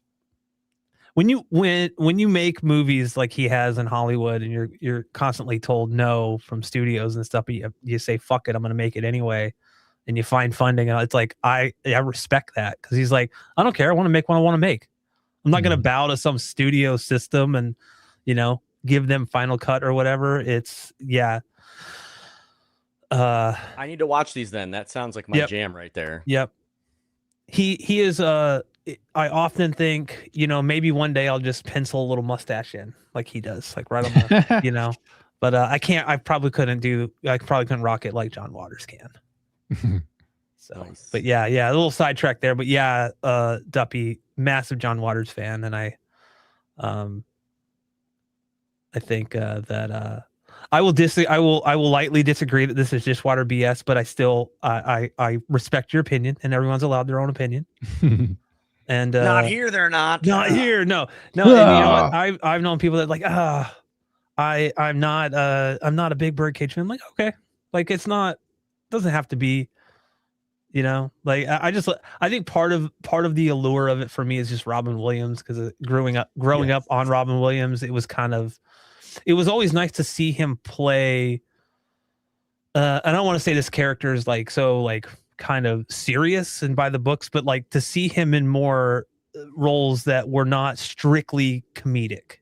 when you make movies like he has in Hollywood, and you're constantly told no from studios and stuff, but you say fuck it, I'm gonna make it anyway, and you find funding. And it's like I respect that, because he's like, I don't care, I want to make what I want to make. I'm not gonna bow to some studio system and give them final cut or whatever. It's I need to watch these then. That sounds like my jam right there. Yep. He is I often think, maybe one day I'll just pencil a little mustache in like he does, like right on the but I can't. I probably couldn't rock it like John Waters can. So nice. But yeah, a little sidetrack there. But yeah, Duppy, massive John Waters fan, and I think that I will lightly disagree that this is just water BS, but I still I respect your opinion, and everyone's allowed their own opinion. And not here, they're not. Not here, no. And you know what? I've known people that like I'm not a big Birdcage fan. I'm like, okay, like doesn't have to be. Like I think part of the allure of it for me is just Robin Williams, because growing up on Robin Williams, it was always nice to see him play. I don't want to say this character is like so like kind of serious and by the books, but like to see him in more roles that were not strictly comedic.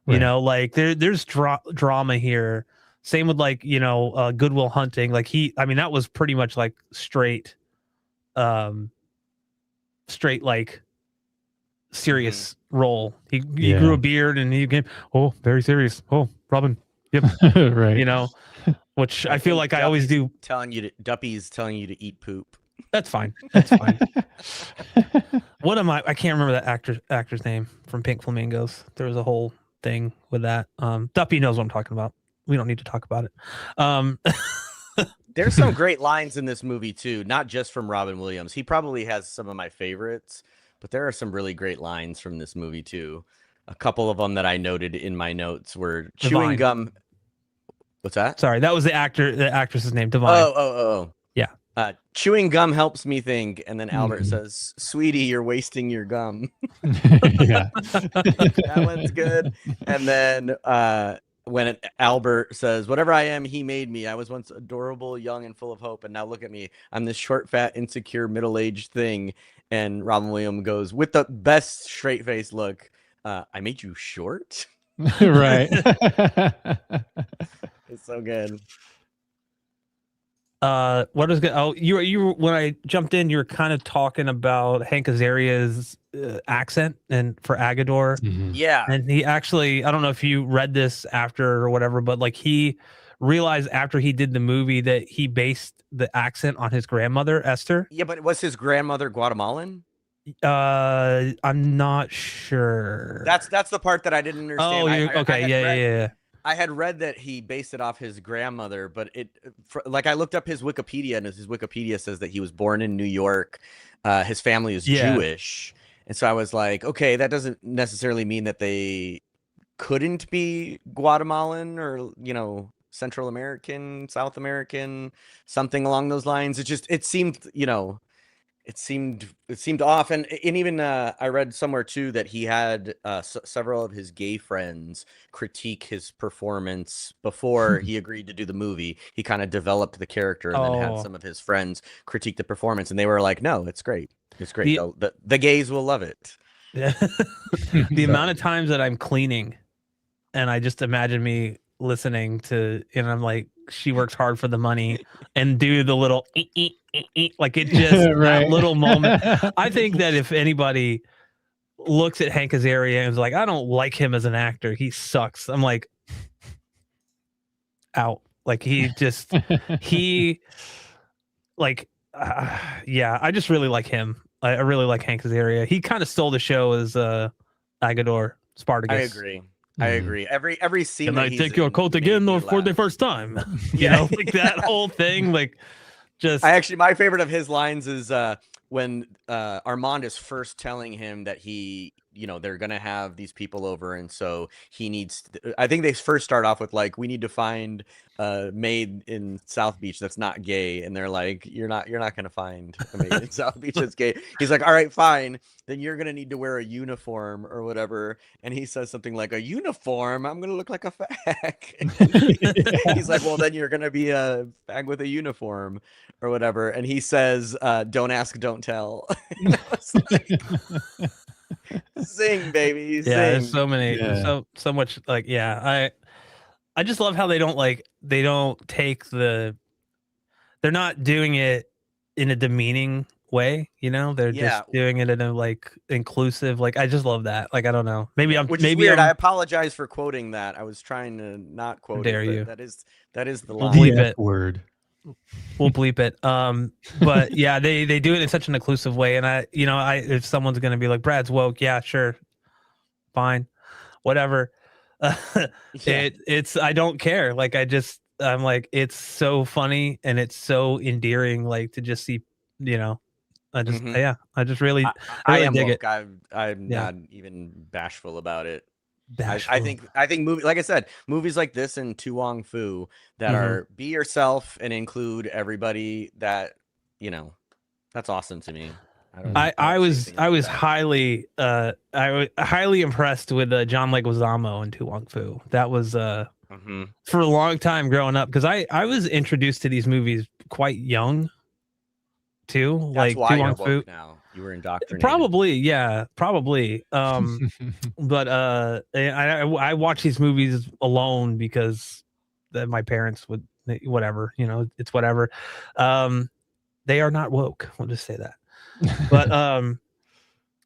Right. Like there's drama here. Same with like Good Will Hunting. Like that was pretty much like straight like serious role. He grew a beard and he became very serious. Oh, Robin. Yep. Right. Which I feel like I always do. Duppy's telling you to eat poop. That's fine. What am I can't remember that actor's name from Pink Flamingos. There was a whole thing with that. Duppy knows what I'm talking about. We don't need to talk about it. There's some great lines in this movie too, not just from Robin Williams. He probably has some of my favorites, but there are some really great lines from this movie too. A couple of them that I noted in my notes were chewing gum. What's that? Sorry, that was the actress's name, Divine. Oh. Yeah. Chewing gum helps me think, and then Albert says, "Sweetie, you're wasting your gum." Yeah. That one's good. And then when Albert says, "Whatever I am, he made me. I was once adorable, young, and full of hope, and now look at me. I'm this short, fat, insecure, middle-aged thing." And Robin Williams goes, with the best straight-faced look, "I made you short?" Right. It's so good. What is good? Oh, you when I jumped in, you were kind of talking about Hank Azaria's accent and for Agador. Mm-hmm. Yeah. And he actually, I don't know if you read this after or whatever, but like he realized after he did the movie that he based the accent on his grandmother, Esther. Yeah, but was his grandmother Guatemalan? I'm not sure. That's the part that I didn't understand. Oh, okay. Yeah. I had read that he based it off his grandmother, but I looked up his Wikipedia, and his Wikipedia says that he was born in New York. His family is Jewish. And so I was like, okay, that doesn't necessarily mean that they couldn't be Guatemalan or, Central American, South American, something along those lines. It seemed, it seemed off. And even I read somewhere too that he had several of his gay friends critique his performance before he agreed to do the movie. He kind of developed the character and then had some of his friends critique the performance, and they were like, no, it's great. It's great. The gays will love it. The amount of times that I'm cleaning and I just imagine me listening to, and I'm like, she works hard for the money, and do the little like it just that little moment. I think that if anybody looks at Hank Azaria and is like, I don't like him as an actor, he sucks, I'm like, out. Like he just like yeah, I just really like him. I really like Hank Azaria. He kind of stole the show as Agador Spartacus. I agree. Every scene. Can I take your coat again or for the first time? You know, like that whole thing. Like, just. My favorite of his lines is when Armand is first telling him that they're gonna have these people over, and so he needs. I think they first start off with like, we need to find a maid in South Beach that's not gay, and they're like, you're not gonna find a maid in South Beach that's gay. He's like, all right, fine, then you're gonna need to wear a uniform or whatever. And he says something like, a uniform? I'm gonna look like a fag. He's like, well, then you're gonna be a fag with a uniform or whatever. And he says, don't ask, don't tell. Sing, baby. Sing. Yeah, there's so many, so much. Like, yeah, I just love how they don't take they're not doing it in a demeaning way, they're just doing it in a like inclusive, like, I just love that. Like, I don't know, maybe is weird. I apologize for quoting that. I was trying to not quote it, you. That is the line. Bleep it. Word. We'll bleep it. But yeah, they do it in such an inclusive way. And if someone's gonna be like, Brad's woke, yeah, sure, fine, whatever. It's I don't care. Like, I'm like, it's so funny and it's so endearing, like, to just see, I just really I am dig woke. it. I'm not even bashful about it. Bashful. I think like I said, movies like this and Tu Wong Fu that are be yourself and include everybody, that that's awesome to me. I was highly highly impressed with John Leguizamo and Tu Wong Fu. That was for a long time growing up, because I was introduced to these movies quite young too. That's like why Tu Wong you're Fu. woke now. You were indoctrinated. Probably. But I watch these movies alone because my parents would, whatever, it's whatever. They are not woke. We'll just say that. But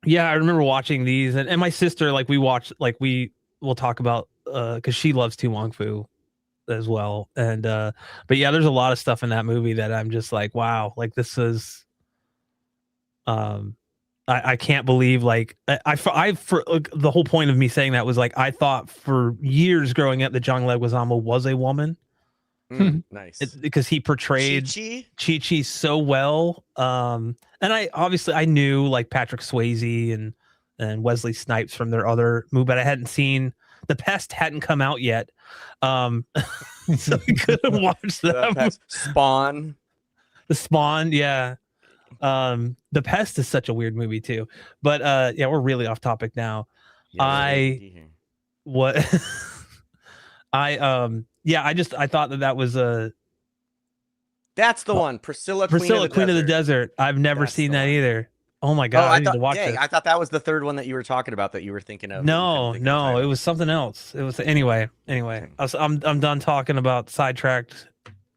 yeah, I remember watching these, and my sister, like, we watch, like, we'll talk about because she loves Tu Wong Fu as well. And but yeah, there's a lot of stuff in that movie that I'm just like, wow, like, this is I can't believe, like, for the whole point of me saying that was, like, I thought for years growing up that John Leguizamo was a woman. Nice. Because he portrayed Chi-Chi so well. And I knew, like, Patrick Swayze and Wesley Snipes from their other movie, but I hadn't seen The Pest, hadn't come out yet. So I couldn't watch that. Spawn. The Spawn, yeah. The Pest is such a weird movie too. But yeah, we're really off topic now. Yeah, I thought that was that's the one. Priscilla Queen of the Desert. I've never seen that either. Oh my god, I need to watch it. I thought that was the third one that you were talking about, that you were thinking of. No, it was something else. It was anyway. I'm done talking about sidetracked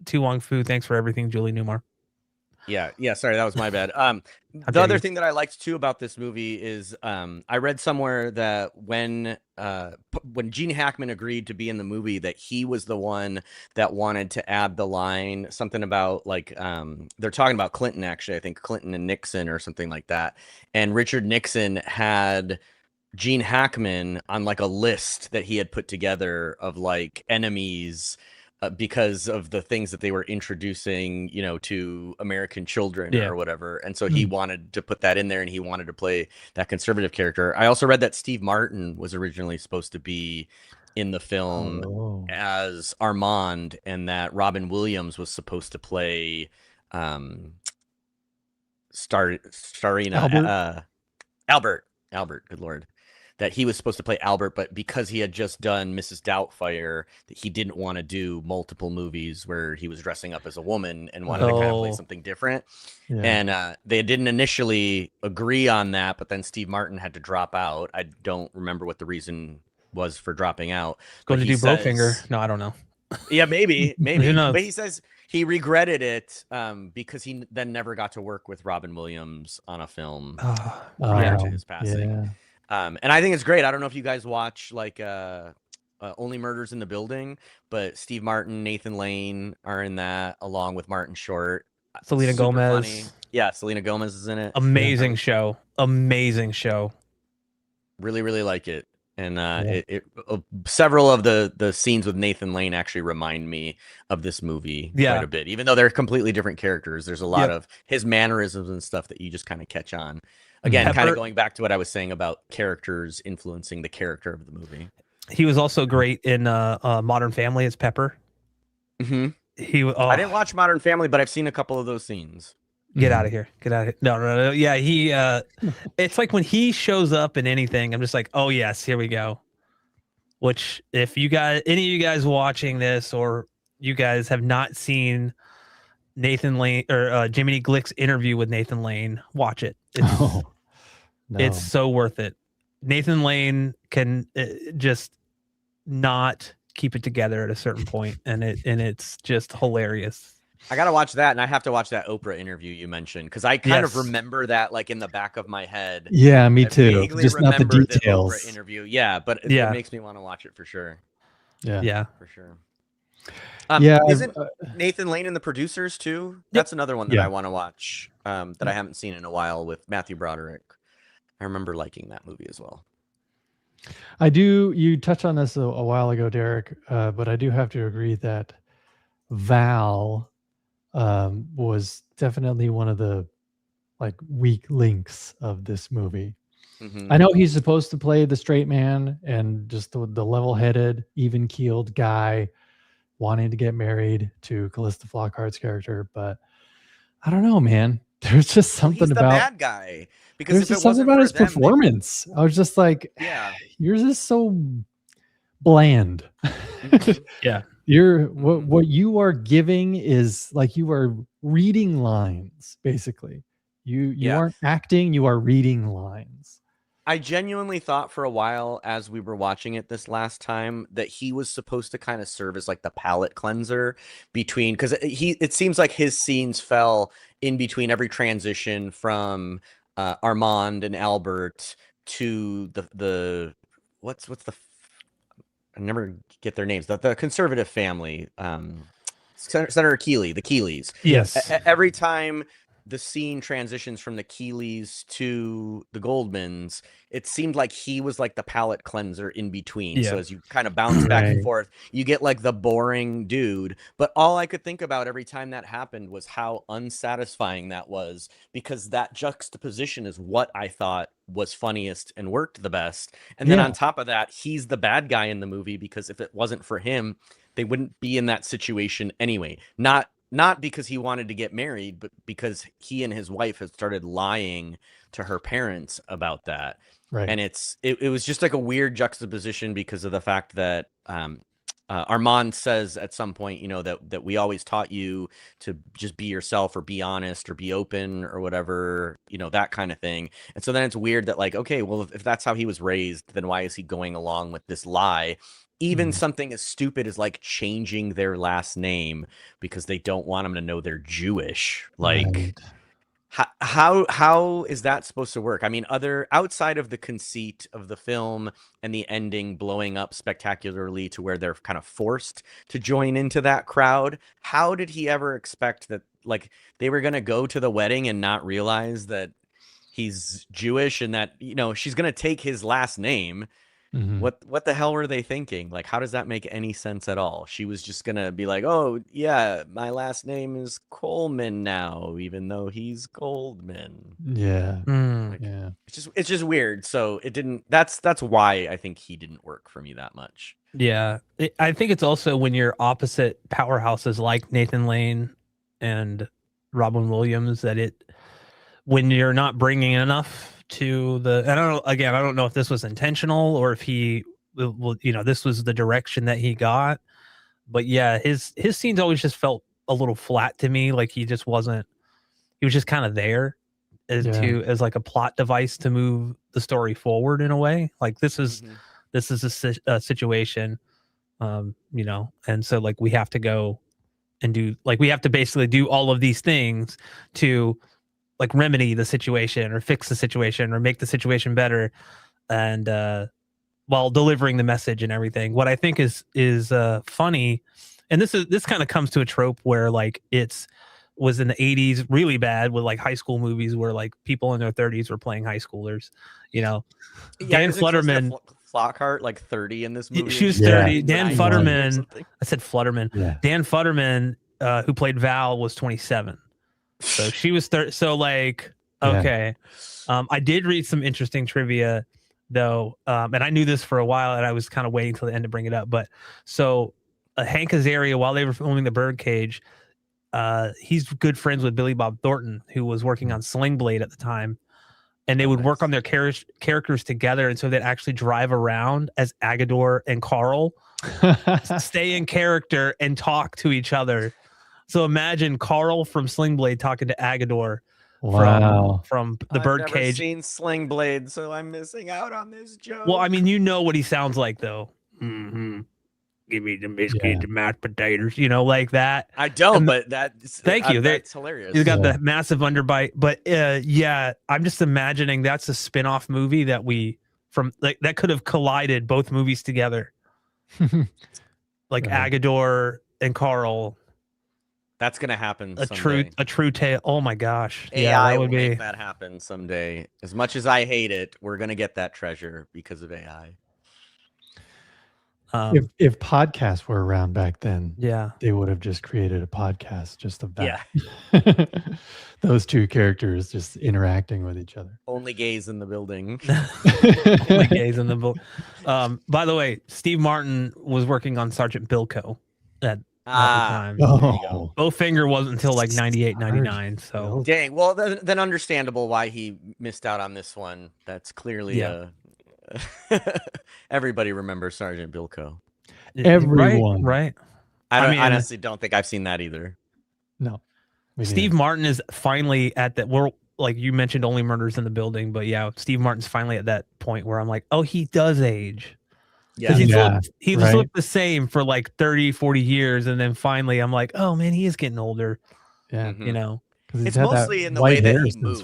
Tu Wong Fu. Thanks for everything, Julie Newmar. Yeah. Sorry, that was my bad. The other thing that I liked too about this movie is I read somewhere that when Gene Hackman agreed to be in the movie, that he was the one that wanted to add the line, something about, like, they're talking about Clinton, actually, I think Clinton and Nixon or something like that. And Richard Nixon had Gene Hackman on, like, a list that he had put together of, like, enemies, because of the things that they were introducing, to American children or whatever. And so he wanted to put that in there, and he wanted to play that conservative character. I also read that Steve Martin was originally supposed to be in the film Oh. as Armand, and that Robin Williams was supposed to play Albert? Albert, good Lord. That he was supposed to play Albert, but because he had just done Mrs. Doubtfire, that he didn't want to do multiple movies where he was dressing up as a woman and wanted to kind of play something different. Yeah. And they didn't initially agree on that, but then Steve Martin had to drop out. I don't remember what the reason was for dropping out. Going But to he do says- Bowfinger. No, I don't know. Yeah, maybe. Who knows? But he says he regretted it because he then never got to work with Robin Williams on a film prior to his passing. Yeah. And I think it's great. I don't know if you guys watch like Only Murders in the Building, but Steve Martin, Nathan Lane are in that along with Martin Short. Selena Super Gomez. funny. Yeah, Selena Gomez is in it. Amazing show. Amazing show. Really, really like it. And several of the scenes with Nathan Lane actually remind me of this movie quite a bit. Even though they're completely different characters, there's a lot of his mannerisms and stuff that you just kind of catch on. Again, kind of going back to what I was saying about characters influencing the character of the movie. He was also great in Modern Family as Pepper. Mm-hmm. I didn't watch Modern Family, but I've seen a couple of those scenes. Get out of here. Get out of here. No. Yeah, he it's like when he shows up in anything, I'm just like, oh yes, here we go. Which if you guys, any of you guys watching this, or you guys have not seen Nathan Lane or Jiminy Glick's interview with Nathan Lane, watch it. It's so worth it. Nathan Lane can just not keep it together at a certain point, and it's just hilarious. I gotta watch that, and I have to watch that Oprah interview you mentioned because I kind of remember that like in the back of my head. Yeah, me too. Just not the details. Oprah interview, but it makes me want to watch it for sure. Yeah, for sure. Yeah, isn't Nathan Lane and the Producers too? That's another one that I want to watch that I haven't seen in a while with Matthew Broderick. I remember liking that movie as well. I do. You touched on this a while ago, Derek, but I do have to agree that Val was definitely one of the like weak links of this movie. I know he's supposed to play the straight man and just the level-headed, even-keeled guy wanting to get married to Callista Flockhart's character, but I don't know, man. There's just something he's the about bad guy. Because there's just something about his performance. I was just like, yours is so bland. Yeah. You're what you are giving is like you are reading lines, basically. You aren't acting, you are reading lines. I genuinely thought for a while as we were watching it this last time that he was supposed to kind of serve as like the palate cleanser between, because it seems like his scenes fell in between every transition from Armand and Albert to the what's the I never get their names, the conservative family, Senator Keeley, the Keeleys. Yes. Every time the scene transitions from the Keeleys to the Goldmans, it seemed like he was like the palate cleanser in between. So as you kind of bounce back and forth, you get like the boring dude. But all I could think about every time that happened was how unsatisfying that was, because that juxtaposition is what I thought was funniest and worked the best. And then on top of that, he's the bad guy in the movie, because if it wasn't for him, they wouldn't be in that situation anyway. Not because he wanted to get married, but because he and his wife had started lying to her parents about that. Right. And it was just like a weird juxtaposition because of the fact that Armand says at some point, that we always taught you to just be yourself or be honest or be open or whatever, that kind of thing. And so then it's weird that like, okay, well, if that's how he was raised, then why is he going along with this lie? Even something as stupid as like changing their last name because they don't want them to know they're Jewish. Like, how is that supposed to work? I mean, outside of the conceit of the film and the ending blowing up spectacularly to where they're kind of forced to join into that crowd, how did he ever expect that like they were going to go to the wedding and not realize that he's Jewish and that, she's going to take his last name? What the hell were they thinking? Like, how does that make any sense at all? She was just gonna be like, oh yeah, my last name is Coleman now, even though he's Goldman. Yeah. It's just weird. So it didn't. That's why I think he didn't work for me that much. Yeah, I think it's also when you're opposite powerhouses like Nathan Lane and Robin Williams that when you're not bringing enough to the. I don't know. Again, I don't know if this was intentional or if this was the direction that he got. But yeah, his scenes always just felt a little flat to me. Like he just wasn't. He was just kind of there as like a plot device to move the story forward in a way. Like this is a situation, and so like we have to go and we have to basically do all of these things to like remedy the situation or fix the situation or make the situation better, and while delivering the message and everything. What I think is funny, and this kind of comes to a trope where like was in the 80s really bad with like high school movies where like people in their 30s were playing high schoolers, Dan Flutterman. Flockhart like 30 in this movie. She was 30. Dan Futterman. I said Flutterman. Yeah. Dan Futterman, who played Val, was 27. So she was 30. So like, okay. I did read some interesting trivia though, and I knew this for a while, and I was kind of waiting till the end to bring it up. But so Hank Azaria, while they were filming the Birdcage, he's good friends with Billy Bob Thornton, who was working on Sling Blade at the time, and they would work on their characters together, and so they'd actually drive around as Agador and Carl, stay in character and talk to each other. So imagine Carl from Sling Blade talking to Agador. Wow. From the Birdcage. I've never seen Sling Blade, so I'm missing out on this joke. Well, I mean, you know what he sounds like, though. Mm-hmm. Give me the biscuits and mashed potatoes, like that. I don't, but that's thank you. That's hilarious. You got the massive underbite, but I'm just imagining that's a spin-off movie that that could have collided both movies together, like Agador and Carl. That's gonna happen. A true tale. Oh my gosh! AI will make that happen someday. As much as I hate it, we're gonna get that treasure because of AI. If podcasts were around back then, they would have just created a podcast just of that. Yeah. Those two characters just interacting with each other. Only gays in the building. Only gays in the building. By the way, Steve Martin was working on Sergeant Bilko at the time. Oh. Bowfinger wasn't until like 98, 99. So dang. Well, then understandable why he missed out on this one. That's clearly everybody remembers Sergeant Bilko. Everyone, right? I honestly don't think I've seen that either. No. Steve Martin is finally at that. We're like you mentioned, Only Murders in the Building, but Steve Martin's finally at that point where I'm like, oh, he does age. Yeah, he just looked the same for like 30, 40 years, and then finally I'm like, oh man, he is getting older. Yeah, it's mostly in the way that he moves.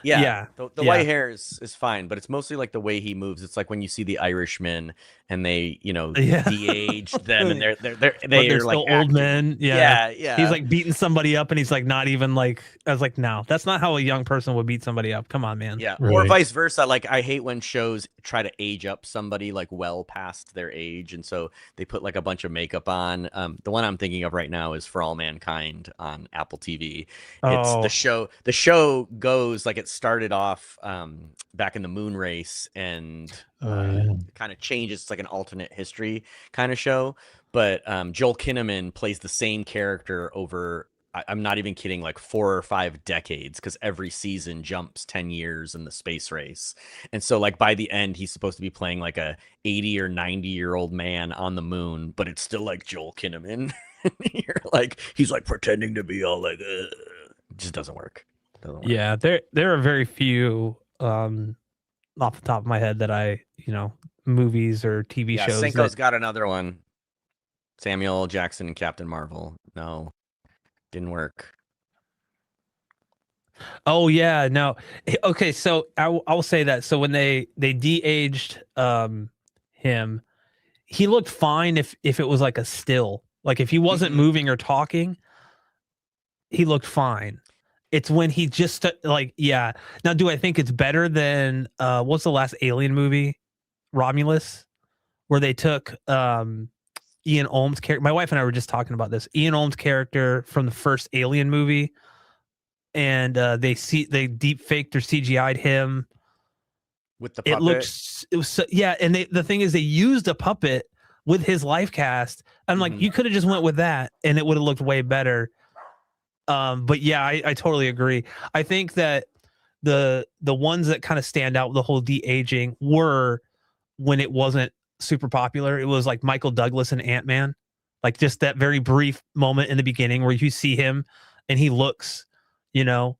The white hair is fine, but it's mostly like the way he moves. It's like when you see the Irishmen and they, de-age them and they're like still old men. Yeah. He's like beating somebody up and he's like not even like, I was like, no, that's not how a young person would beat somebody up. Come on, man. Yeah. Right. Or vice versa. Like I hate when shows try to age up somebody like well past their age. And so they put like a bunch of makeup on. The one I'm thinking of right now is For All Mankind on Apple TV. It's the show goes like it started off back in the moon race and kind of changes. It's like an alternate history kind of show, but Joel Kinnaman plays the same character over I'm not even kidding, like 4 or 5 decades, because every season jumps 10 years in the space race. And so like by the end he's supposed to be playing like a 80 or 90-year-old man on the moon, but it's still like Joel Kinnaman. You're like he's like pretending to be all like it just doesn't work. Yeah, there are very few off the top of my head that I, movies or TV shows. Cinco's got another one. Samuel L. Jackson and Captain Marvel. No, didn't work. Oh yeah, no. Okay, so I will say that. So when they de-aged him, he looked fine if it was like a still. Like if he wasn't moving or talking, he looked fine. It's when he just Now, do I think it's better than what's the last Alien movie, Romulus, where they took Ian Holmes' character? My wife and I were just talking about this. Ian Holmes' character from the first Alien movie, and they deep faked or CGI'd him with the puppet. And the thing is, they used a puppet, with his life cast, I'm like, you could have just went with that and it would have looked way better. But yeah, I totally agree. I think that the ones that kind of stand out with the whole de-aging were when it wasn't super popular. It was like Michael Douglas and Ant-Man, like just that very brief moment in the beginning where you see him and he looks, you know,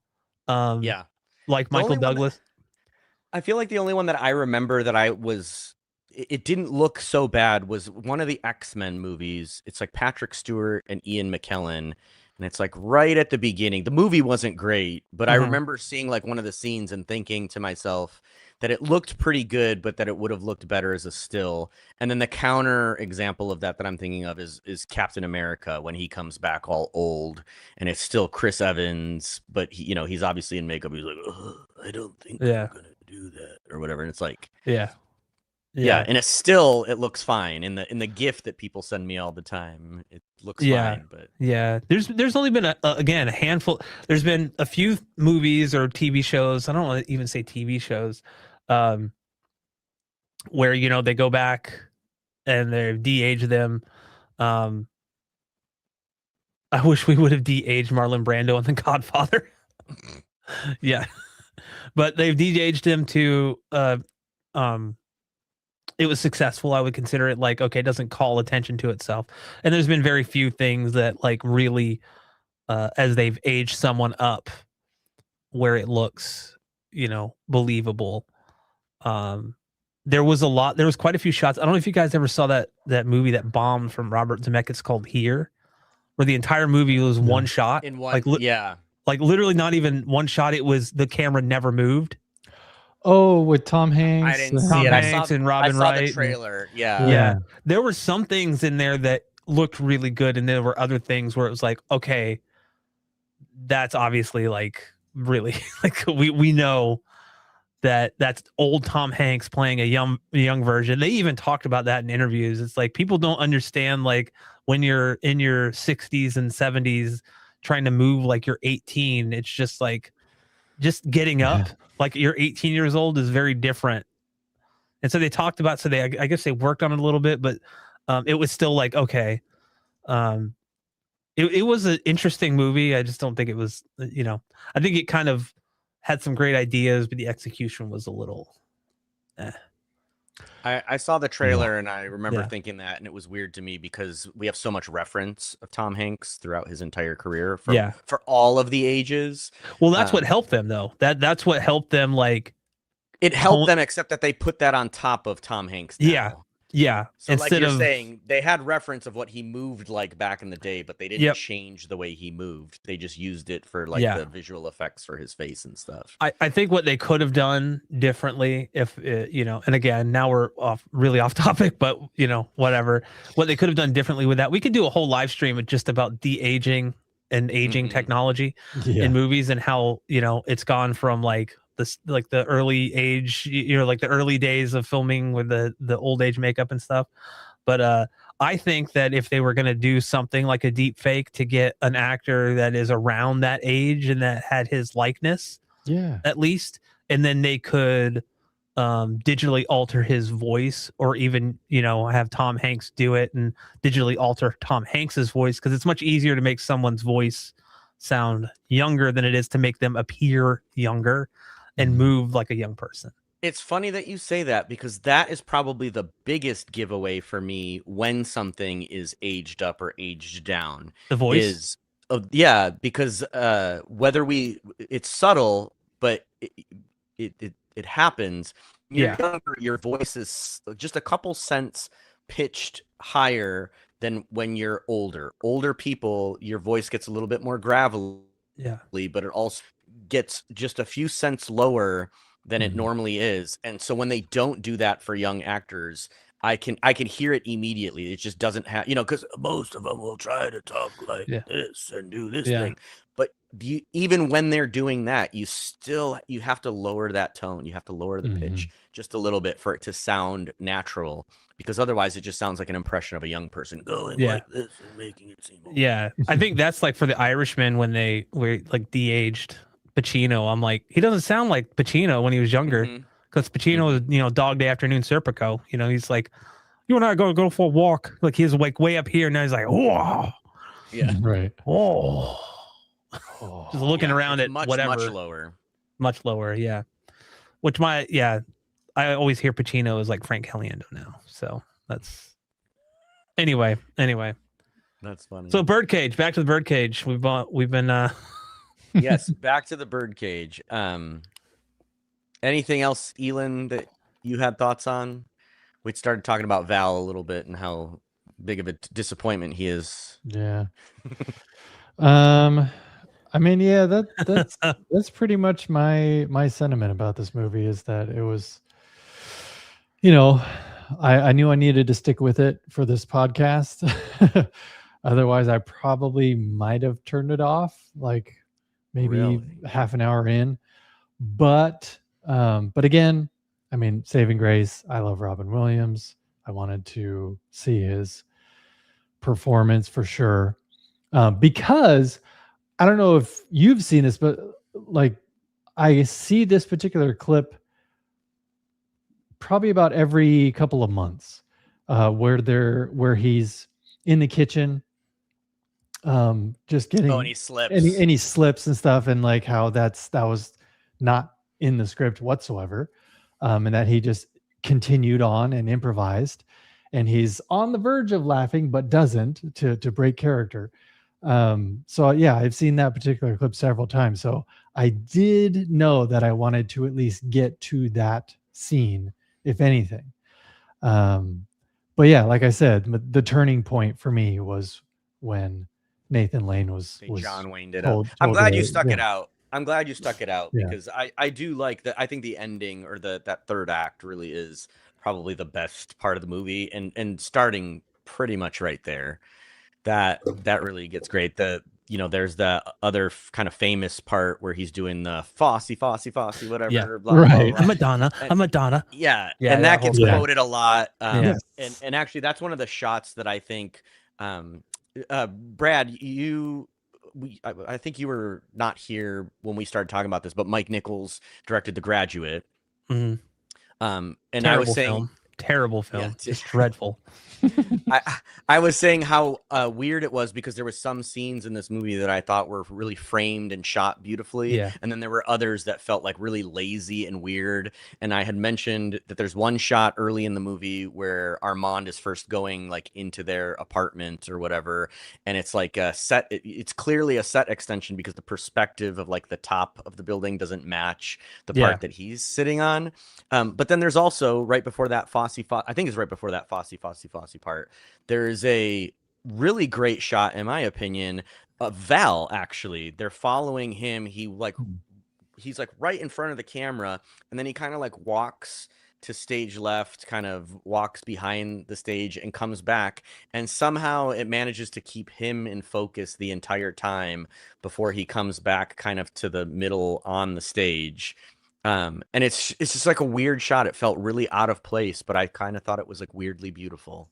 like Michael Douglas. I feel like the only one that I remember that it didn't look so bad was one of the X-Men movies. It's like Patrick Stewart and Ian McKellen. And it's like right at the beginning. The movie wasn't great, but I remember seeing like one of the scenes and thinking to myself that it looked pretty good, but that it would have looked better as a still. And then the counter example of that I'm thinking of is Captain America when he comes back all old and it's still Chris Evans, but he, he's obviously in makeup. He's like, I don't think I'm gonna do that or whatever. And it's like, yeah, and it looks fine in the GIF that people send me all the time. It looks fine, but there's only been a handful. There's been a few movies or TV shows. I don't want to even say TV shows, where they go back and they de-age them. I wish we would have de-aged Marlon Brando on The Godfather. Yeah, but they've de-aged him to it was successful. I would consider it like, okay, it doesn't call attention to itself. And there's been very few things that like really, as they've aged someone up where it looks, believable. There was quite a few shots. I don't know if you guys ever saw that movie that bombed from Robert Zemeckis called Here, where the entire movie was one shot. In one, like literally not even one shot. It was the camera never moved. Oh, with Tom Hanks. I didn't see it. Hanks and Robin Wright. I saw the trailer. Yeah. There were some things in there that looked really good, and there were other things where it was like, okay, that's obviously like really like we know that's old Tom Hanks playing a young version. They even talked about that in interviews. It's like people don't understand like when you're in your 60s and 70s trying to move like you're 18. It's just like just getting up. Like you're 18 years old is very different. And so they talked about, I guess they worked on it a little bit, but it was still like, okay. It was an interesting movie. I just don't think it was, I think it kind of had some great ideas, but the execution was a little, I saw the trailer and I remember thinking that, and it was weird to me because we have so much reference of Tom Hanks throughout his entire career for all of the ages. Well, that's what helped them though. That's what helped them. Like it helped them, except that they put that on top of Tom Hanks. Now. Yeah. So instead like you're saying, they had reference of what he moved like back in the day, but they didn't change the way he moved. They just used it for like the visual effects for his face and stuff. I think what they could have done differently if, and again, now we're really off topic, but whatever, what they could have done differently with that. We could do a whole live stream with just about de-aging and aging technology in movies and how, it's gone from like the early age, like the early days of filming with the old age makeup and stuff. But I think that if they were going to do something like a deep fake to get an actor that is around that age and that had his likeness, at least, and then they could digitally alter his voice, or even, have Tom Hanks do it and digitally alter Tom Hanks's voice. Because it's much easier to make someone's voice sound younger than it is to make them appear younger and move like a young person. It's funny that you say that, because that is probably the biggest giveaway for me when something is aged up or aged down. The voice because whether it's subtle, but it happens. You're younger, your voice is just a couple cents pitched higher than when you're older. Older people, your voice gets a little bit more gravelly, but it also gets just a few cents lower than it normally is. And so when they don't do that for young actors, I can hear it immediately. It just doesn't have, because most of them will try to talk like this and do this thing. But even when they're doing that, you have to lower that tone. You have to lower the pitch just a little bit for it to sound natural, because otherwise it just sounds like an impression of a young person going like this and making it seem old. I think that's like for the Irishman when they were like de-aged Pacino. I'm like, he doesn't sound like Pacino when he was younger, because Pacino was, Dog Day Afternoon Serpico. He's like, you and I gotta go for a walk. Like he's like way up here, and now he's like, whoa, Yeah. Right. oh, just looking around it's at much, whatever, much lower. much lower. Yeah, which I always hear Pacino is like Frank Caliendo now. So that's anyway. That's funny. So Birdcage, back to the Birdcage. We've been Yes, back to the Birdcage. Anything else, Elin, that you had thoughts on? We started talking about Val a little bit and how big of a disappointment he is. Yeah. I mean, yeah, that's pretty much my sentiment about this movie is that it was, I knew I needed to stick with it for this podcast. Otherwise, I probably might have turned it off, like maybe Really? half an hour in. But again, I mean, saving grace. I love Robin Williams. I wanted to see his performance for sure, because I don't know if you've seen this, but like I see this particular clip probably about every couple of months, where he's in the kitchen, just getting, and he slips. and he slips and stuff, and like how that was not in the script whatsoever, and that he just continued on and improvised, and he's on the verge of laughing but doesn't to break character. So yeah, I've seen that particular clip several times. So I did know that I wanted to at least get to that scene, if anything. But yeah, like I said, the turning point for me was when Nathan Lane was John Wayne did told, it. I'm told glad to- you stuck yeah. it out. I'm glad you stuck it out Yeah. because I do like that. I think the ending or that third act really is probably the best part of the movie, and starting pretty much right there. That really gets great. There's the other kind of famous part where he's doing the Fosse, whatever. Yeah. Blah, blah, Right. blah. I'm Madonna. And- I'm Madonna. Yeah, Yeah, and that that gets whole thing. quoted a lot. Yes. And actually, that's one of the shots that I think, Brad, I think you were not here when we started talking about this, but Mike Nichols directed The Graduate. Mhm. And Terrible I was saying, film. Terrible film. Yeah, Just dreadful. I was saying how weird it was because there were some scenes in this movie that I thought were really framed and shot beautifully. Yeah. And then there were others that felt like really lazy and weird. And I had mentioned that there's one shot early in the movie where Armand is first going like into their apartment or whatever. And it's like a set. It's clearly a set extension because the perspective of like the top of the building doesn't match the part that he's sitting on. But then there's also right before that I think it's right before that Fosse part. There's a really great shot, in my opinion, of Val. Actually, they're following him. He's like right in front of the camera, and then he kind of like walks to stage left, kind of walks behind the stage, and comes back. And somehow it manages to keep him in focus the entire time before he comes back, kind of to the middle on the stage. And it's just like a weird shot. It felt really out of place, but I kind of thought it was like weirdly beautiful.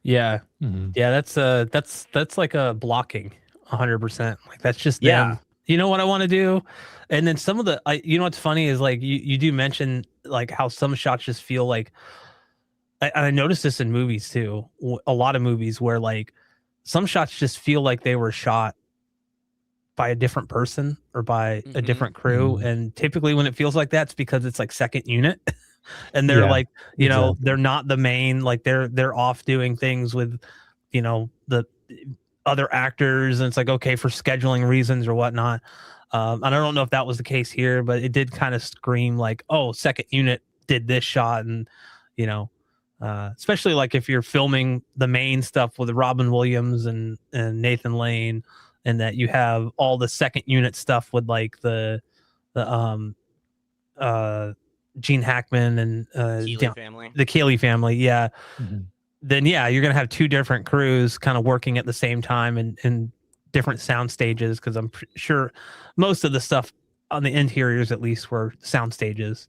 Yeah. Mhm. Yeah, that's like a blocking 100%. Like that's just Yeah. them. You know what I want to do? And then some of the what's funny is like you do mention like how some shots just feel like I noticed this in movies too. A lot of movies where like some shots just feel like they were shot by a different person or by a different crew. Mhm. And typically when it feels like that, it's because it's like second unit. And they're like, exactly. they're not the main, like they're off doing things with, the other actors. And it's like, okay, for scheduling reasons or whatnot. And I don't know if that was the case here, but it did kind of scream like, oh, second unit did this shot. And, especially like if you're filming the main stuff with Robin Williams and Nathan Lane, and that you have all the second unit stuff with like the Gene Hackman and the Keeley family. Yeah. Mm-hmm. Then, yeah, you're going to have two different crews kind of working at the same time in different sound stages. Cause I'm sure most of the stuff on the interiors, at least, were sound stages.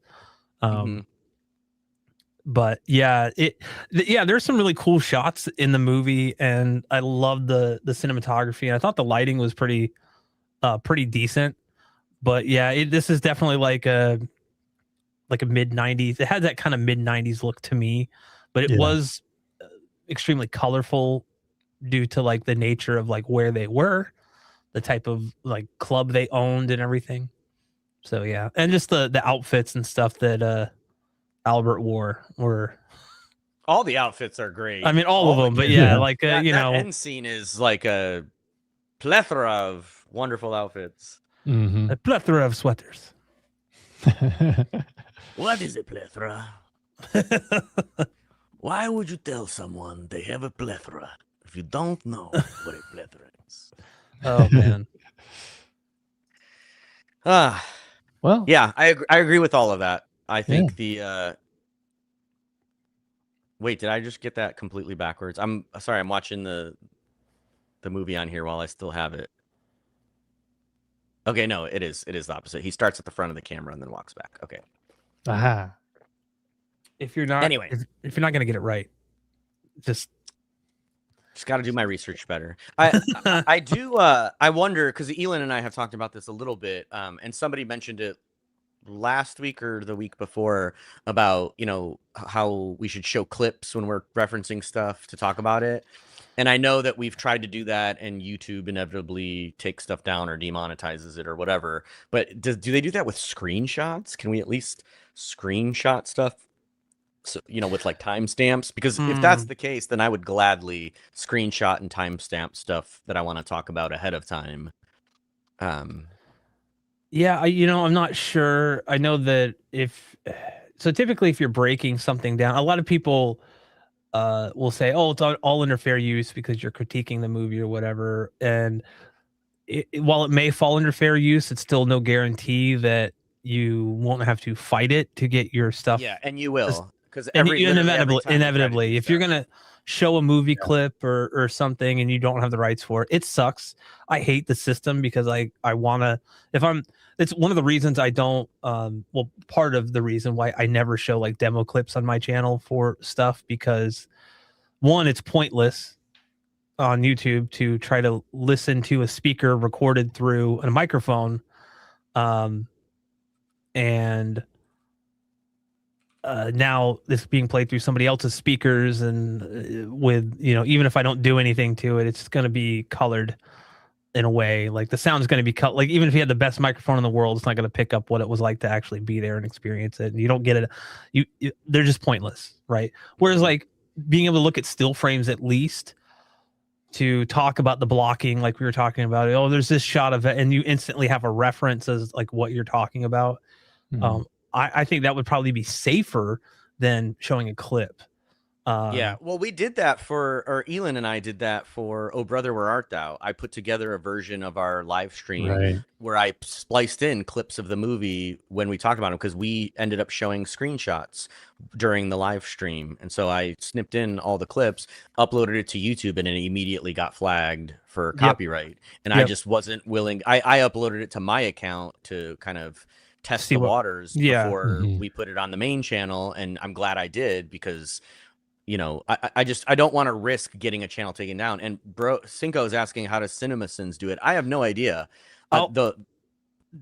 But yeah, there's some really cool shots in the movie, and I love the cinematography. And I thought the lighting was pretty decent. But yeah, this is definitely like a mid 90s. It had that kind of mid 90s look to me, but it was extremely colorful due to like the nature of like where they were, the type of like club they owned and everything. So yeah, and just the outfits and stuff that Albert wore were. All the outfits are great. I mean, all of the them, but characters- yeah, Yeah. like that, you that know, end scene is like a plethora of wonderful outfits. Mhm. a plethora of sweaters. What is a plethora? Why would you tell someone they have a plethora if you don't know what a plethora is? Oh man, Ah, Well, yeah, I agree with all of that. I think Yeah. the wait, did I just get that completely backwards? I'm sorry, I'm watching the movie on here while I still have it. Okay, no, it is the opposite. He starts at the front of the camera and then walks back. Okay. aha. if you're not Anyway. if you're not gonna get it right, just Got to do my research better. I do. I wonder because Elon and I have talked about this a little bit, and somebody mentioned it last week or the week before about how we should show clips when we're referencing stuff to talk about it. And I know that we've tried to do that, and YouTube inevitably takes stuff down or demonetizes it or whatever. But do they do that with screenshots? Can we at least screenshot stuff? So, with like timestamps, because if that's the case, then I would gladly screenshot and timestamp stuff that I want to talk about ahead of time. yeah, I'm not sure. I know that so typically if you're breaking something down, a lot of people will say, "Oh, it's all under fair use because you're critiquing the movie or whatever." And while it may fall under fair use, it's still no guarantee that you won't have to fight it to get your stuff. Yeah, and you will. Because inevitably, if you're gonna show a movie clip or something and you don't have the rights for it, it sucks. I hate the system because I wanna it's one of the reasons I don't part of the reason why I never show like demo clips on my channel for stuff, because one, it's pointless on YouTube to try to listen to a speaker recorded through a microphone, and now this being played through somebody else's speakers, and with even if I don't do anything to it, it's going to be colored in a way. Like the sound is going to be cut. Like even if you had the best microphone in the world, it's not going to pick up what it was like to actually be there and experience it. And you don't get it. They're just pointless, right? Whereas like being able to look at still frames at least to talk about the blocking, like we were talking about. Oh, there's this shot of it, and you instantly have a reference as like what you're talking about. Mhm. I think that would probably be safer than showing a clip. Yeah, well, we did that or Elon and I did that for Oh Brother, Where Art Thou? I put together a version of our live stream Right. where I spliced in clips of the movie when we talked about it, because we ended up showing screenshots during the live stream. And so I snipped in all the clips, uploaded it to YouTube, and it immediately got flagged for copyright. And I just wasn't willing. I uploaded it to my account to kind of test the waters before we put it on the main channel. And I'm glad I did, because I don't want to risk getting a channel taken down. And bro, Cinco is asking, how does CinemaSins do it? I have no idea.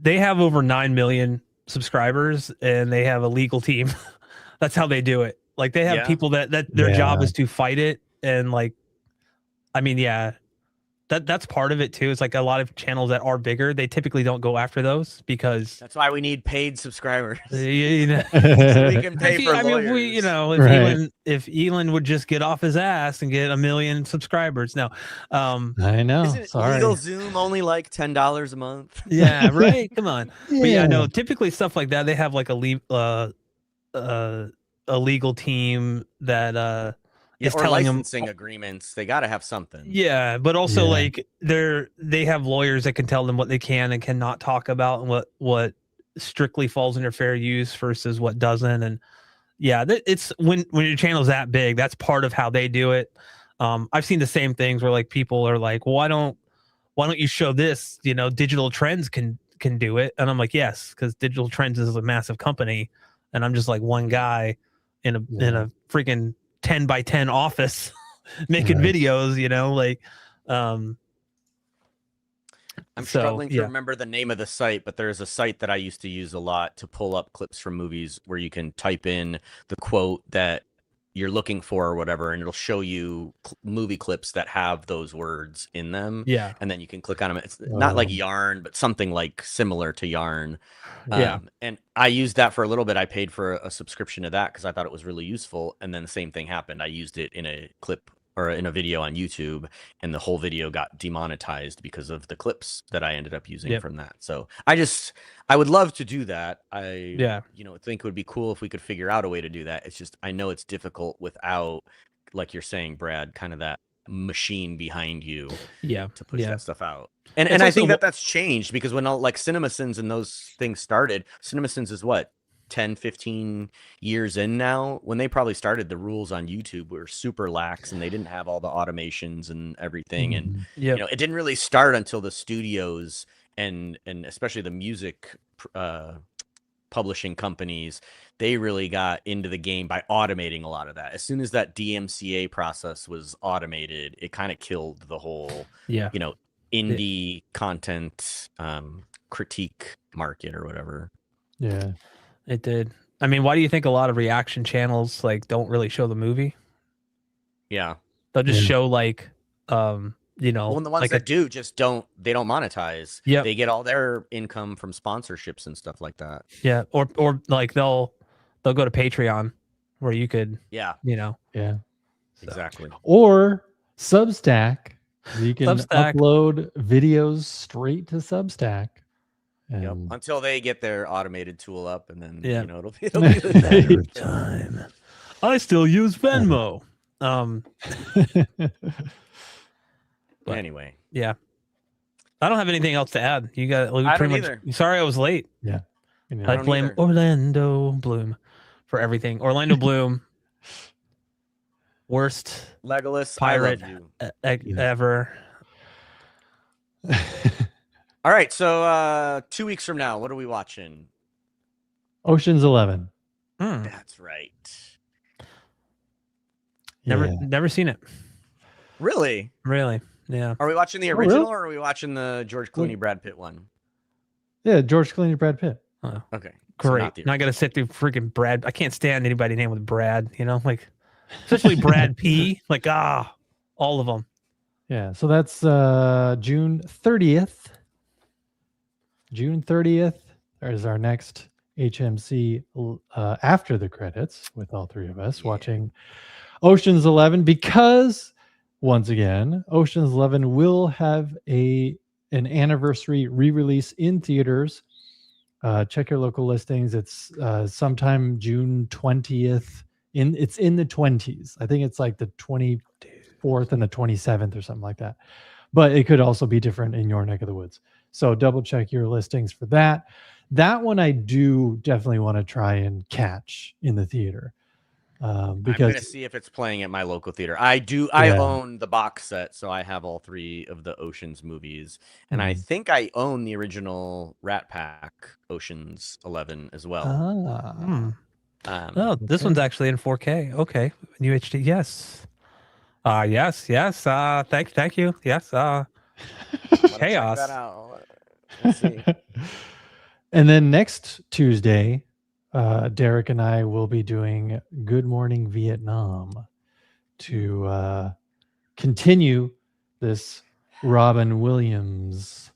They have over 9 million subscribers, and they have a legal team. That's how they do it. Like they have people that their job is to fight it. And like, I mean, that's part of it too. It's like a lot of channels that are bigger, they typically don't go after those, because that's why we need paid subscribers. So we can pay for lawyers. If Elon would just get off his ass and get 1 million subscribers. No, I know. Isn't Sorry. legal Zoom only like $10 a month? Yeah, right. Come on. But yeah, no. Typically stuff like that, they have like a legal team that is or telling licensing them agreements. They got to have something. Yeah, but also like they have lawyers that can tell them what they can and cannot talk about, and what strictly falls under fair use versus what doesn't. And yeah, it's when your channel's that big, that's part of how they do it. I've seen the same things where like people are like, well, why don't you show this? Digital Trends can do it. And I'm like, yes, because Digital Trends is a massive company, and I'm just like one guy in a freaking 10 by 10 office making videos, I'm struggling to remember the name of the site, but there's a site that I used to use a lot to pull up clips from movies where you can type in the quote that you're looking for or whatever, and it'll show you movie clips that have those words in them. Yeah. And then you can click on them. It's not like Yarn, but something like similar to Yarn. Yeah. And I used that for a little bit. I paid for a subscription to that because I thought it was really useful. And then the same thing happened. I used it in a clip or in a video on YouTube, and the whole video got demonetized because of the clips that I ended up using from that. So I would love to do that. I think it would be cool if we could figure out a way to do that. It's just, I know it's difficult without, like you're saying, Brad, kind of that machine behind you to push that stuff out. And I think that's changed because when like CinemaSins and those things started, CinemaSins is what, 10, 15 years in now. When they probably started, the rules on YouTube were super lax and they didn't have all the automations and everything. And it didn't really start until the studios and especially the music publishing companies, they really got into the game by automating a lot of that. As soon as that DMCA process was automated, it kind of killed the whole indie content critique market or whatever. Yeah, it did. I mean, why do you think a lot of reaction channels like don't really show the movie? Yeah, they'll just show like well, and the ones like that do just don't monetize. Yeah, they get all their income from sponsorships and stuff like that. Yeah, or like they'll go to Patreon where you could exactly, or Substack. You can upload videos straight to Substack. Until they get their automated tool up, and then it'll be better time. I still use Venmo. But anyway, I don't have anything else to add. You got I don't either. Sorry, I was late. Yeah, I blame Orlando Bloom for everything. Orlando Bloom, worst Legolas pirate ever. All right, so 2 weeks from now, what are we watching? Ocean's 11. That's right. Never seen it. Really? Yeah. Are we watching the original or are we watching the George Clooney Brad Pitt one? Yeah, George Clooney Brad Pitt. Oh, okay. Great. So not gonna sit through freaking Brad. I can't stand anybody named with Brad, like especially Brad P. Like all of them. Yeah, so that's June 30th. June 30th is our next HMC after the credits with all three of us watching Ocean's 11, because once again, Ocean's 11 will have an anniversary re-release in theaters. Check your local listings. It's sometime June 20th. It's in the 20s. I think it's like the 24th and the 27th or something like that. But it could also be different in your neck of the woods. So double check your listings for that. That one I do definitely want to try and catch in the theater. Because I'm going to see if it's playing at my local theater. I own the box set, so I have all three of the Ocean's movies. And I think I own the original Rat Pack Ocean's 11 as well. This one's actually in 4K. Okay. UHD. Yes. Yes. Thank you. Yes. Chaos. Check that out. Let's see. And then next Tuesday, Derek and I will be doing Good Morning Vietnam to continue this Robin Williams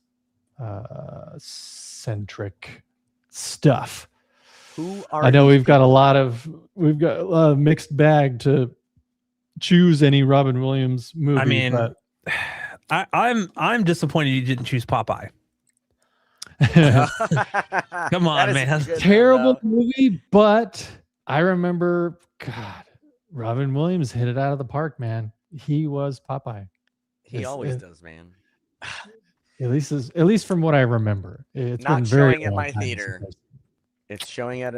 centric stuff. I know we've got a mixed bag to choose any Robin Williams movie. I mean, but I'm disappointed you didn't choose Popeye. Come on, man. That's a terrible movie, but I remember, God, Robin Williams hit it out of the park, man. He was Popeye. He always does, man. At least from what I remember. It's not been very showing at my theater. It's showing at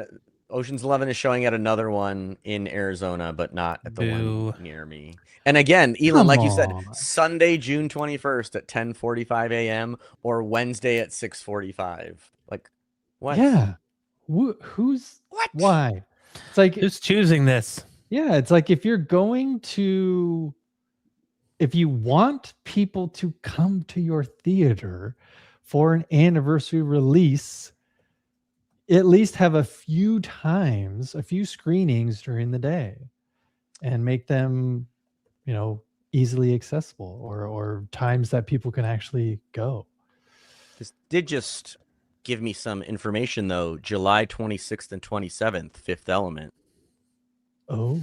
Ocean's 11 is showing at another one in Arizona, but not at the one near me. And again, Elon, like you said, Sunday, June 21st at 10:45 a.m. or Wednesday at 6:45. Like, what? Yeah. Who's what? Why? It's like, who's choosing this? Yeah, it's like if you want people to come to your theater for an anniversary release, at least have a few screenings during the day. and make them, easily accessible or times that people can actually go. This did just give me some information though. July 26th and 27th, Fifth Element. Oh,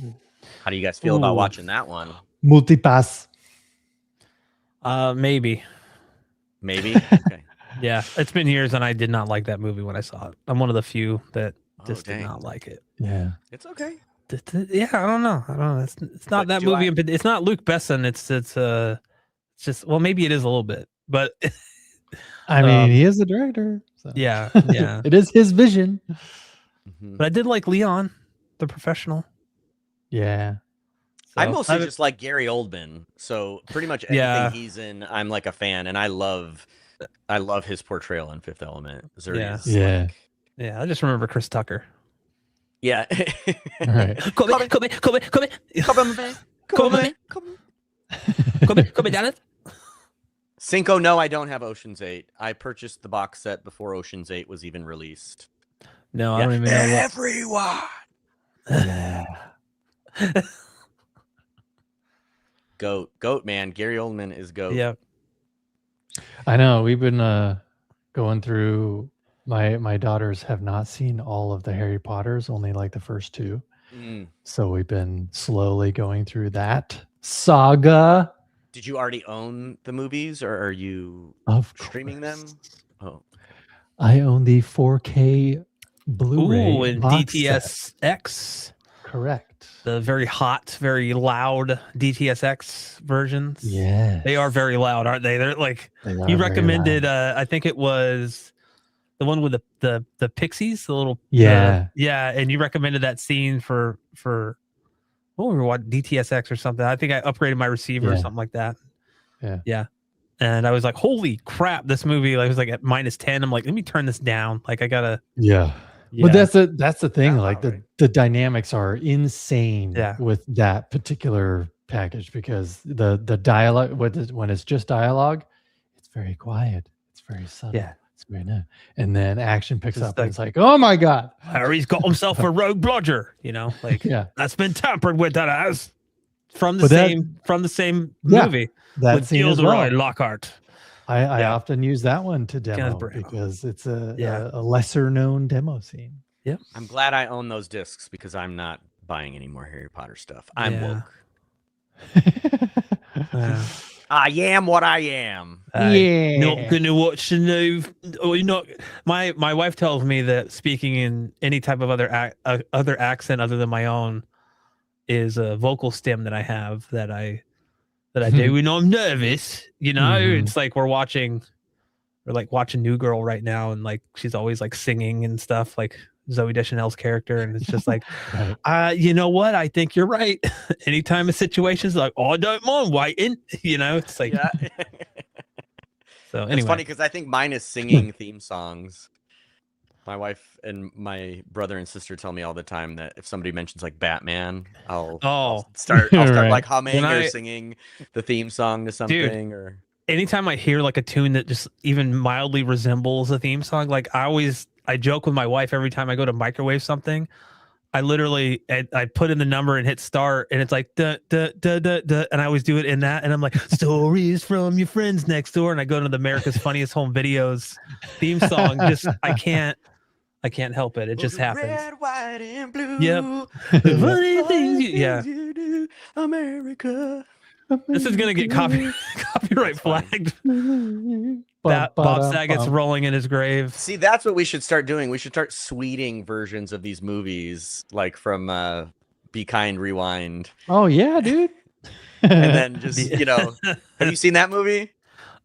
How do you guys feel about Ooh. watching that one? multipass. Maybe. Maybe. Okay. Yeah, it's been years, and I did not like that movie when I saw it. I'm one of the few that just did dang. not like it. Yeah. It's okay. Yeah, I don't know. It's not But that do movie. I- It's not Luke Besson. It's just, well, maybe it is a little bit, but I mean, he is the director. So. yeah. It is his vision. Mhm. But I did like Leon, the professional. Yeah. I So, mostly just like Gary Oldman. So pretty much anything Yeah. he's in, I'm like a fan, and I love his portrayal in Fifth Element. Yeah. Yeah. Yeah, I just remember Chris Tucker. Yeah. All right. Come down it. Cinco, no, I don't have Ocean's 8. I purchased the box set before Ocean's 8 was even released. No, I don't even know what. Everyone. Yeah. Goat, man. Gary Oldman is goat. Yeah. I know. We've been going through. My daughters have not seen all of the Harry Potters, only like the first two. Mm. So we've been slowly going through that saga. Did you already own the movies, or are you Of streaming them? course. Oh, I own the 4K Blu-ray Ooh, and box set. DTSX. Correct. The very hot, very loud DTSX versions. Yeah. They are very loud, aren't they? They're like, you recommended, I think it was the one with the pixies, the little Yeah. yeah, and you recommended that scene for what we were watching, DTSX or something. I think I upgraded my receiver or Yeah. something like that. Yeah. And I was like, holy crap, this movie, like, was like at -10. I'm like, let me turn this down. Like, I gotta. Yeah. Yeah. But that's the thing. Yeah, Like right. the dynamics are insane Yeah. with that particular package because the dialogue when it's just dialogue, it's very quiet. It's very subtle. Yeah. It's very nice. And then action picks Just up and like- it's like, oh my God. Harry's got himself a rogue blodger, like Yeah. that's been tampered with. That has from the But that- same Yeah, movie That with scene as Gilderoy well. Lockhart. I Yeah. often use that one to demo Bravo. because it's Yeah. a lesser known demo scene. I'm glad I own those discs because I'm not buying any more Harry Potter stuff. I'm Yeah. woke. I am what I am. Not gonna watch the new. Oh, you're not. My wife tells me that speaking in any type of other accent other than my own is a vocal stem that I have that I do when I'm nervous. Mhm. It's like we're watching New Girl right now, and like she's always like singing and stuff, like Zooey Deschanel's character, and it's just like, Right. you know what? I think you're right. Anytime a situation's like, oh, I don't mind waiting. It's like, Yeah. so It's anyway. funny because I think mine is singing theme songs. My wife and my brother and sister tell me all the time that if somebody mentions like Batman, I'll start Right. like humming When or I- singing the theme song to something or Anytime I hear like a tune that just even mildly resembles a theme song, like I joke with my wife every time I go to microwave something. I literally I put in the number and hit start, and it's like duh, duh, duh, duh, duh, and I always do it in that, and I'm like, stories from your friends next door, and I go to the America's Funniest Home Videos theme song. Just I can't help it. It just happens. Red, white, and blue. Yep. The funny things Yeah. you- You do, America. This is gonna get copyright That's fine. flagged. Bob Saget's rolling in his grave. See, that's what we should start doing. We should start sweeting versions of these movies, like from Be Kind, Rewind, Oh yeah, dude. and then just have you seen that movie?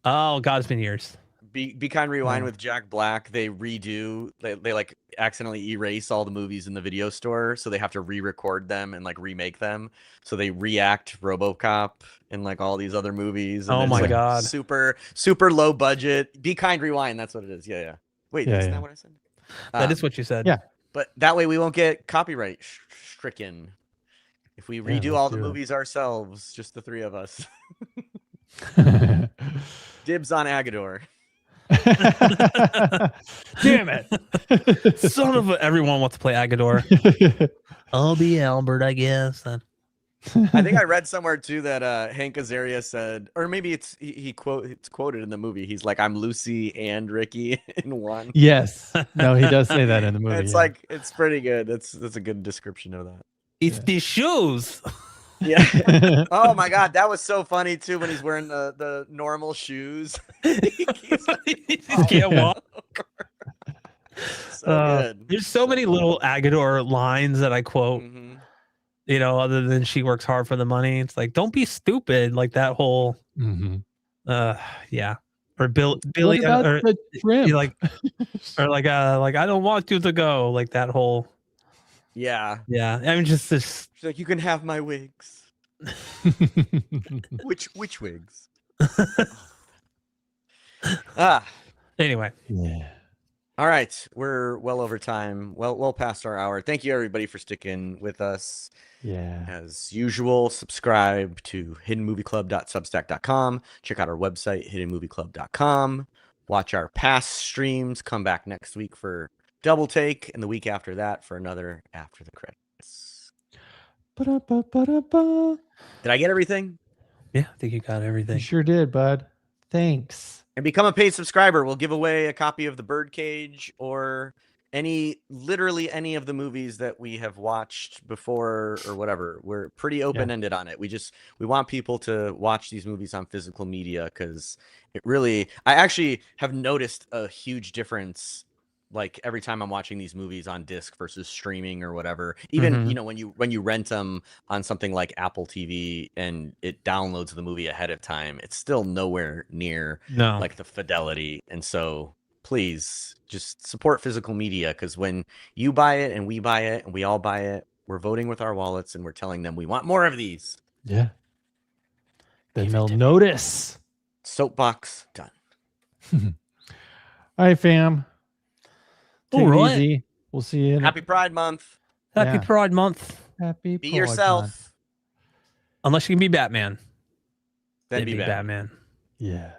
Oh God, it's been years. Be Kind, Rewind Oh. with Jack Black. They like accidentally erase all the movies in the video store, so they have to re-record them and like remake them. So they react RoboCop and like all these other movies. And Oh it's, my like, God. super low budget. Be Kind, Rewind. That's what it is. Yeah. Wait, Yeah, isn't yeah. that what I said? That is what you said. yeah. But that way we won't get copyright stricken. If we redo let's all the do it. movies ourselves, just the three of us. Dibs on Agador. Damn it. Son of a, everyone wants to play Agador. I'll be Albert, I guess. I think I read somewhere too that Hank Azaria said, or maybe it's quoted in the movie. He's like, "I'm Lucy and Ricky in one." Yes. No, he does say that in the movie. It's yeah. like it's pretty good. That's a good description of that. It's Yeah. the shoes. Yeah. Oh my god, that was so funny too when he's wearing the normal shoes. He can't walk. So good. There's so many little Agador lines that I quote. Mhm. You know, other than she works hard for the money. It's like, don't be stupid. Like that whole, Mhm. yeah. Or Billy, What about or the shrimp? like I don't want you to go. Like that whole, Yeah. yeah. I mean, just this. She's like, you can have my wigs. Which wigs? Anyway, yeah. All right, we're well over time. Well past our hour. Thank you everybody for sticking with us. Yeah. As usual, subscribe to hiddenmovieclub.substack.com. Check out our website, hiddenmovieclub.com. Watch our past streams. Come back next week for Double Take, and the week after that for another After the Credits. Ba-da-ba-ba-da-ba. Did I get everything? yeah, I think you got You everything. sure did, bud. Thanks. And become a paid subscriber. We'll give away a copy of the Birdcage or literally any of the movies that we have watched before or whatever. We're pretty open-ended on it. We want people to watch these movies on physical media because I actually have noticed a huge difference. Like every time I'm watching these movies on disc versus streaming or whatever, even you know when you rent them on something like Apple TV and it downloads the movie ahead of time, it's still nowhere near like the fidelity. And so please just support physical media because when you buy it and we buy it and we all buy it, we're voting with our wallets and we're telling them we want more of these. Yeah. Then they'll notice. Soapbox done. All right, fam. Take All it right. easy. We'll see you. Happy Pride Month. Happy Yeah. Pride Month. Happy Be Pride yourself. Month. Unless you can be Batman. Then be Batman. Batman. Yeah.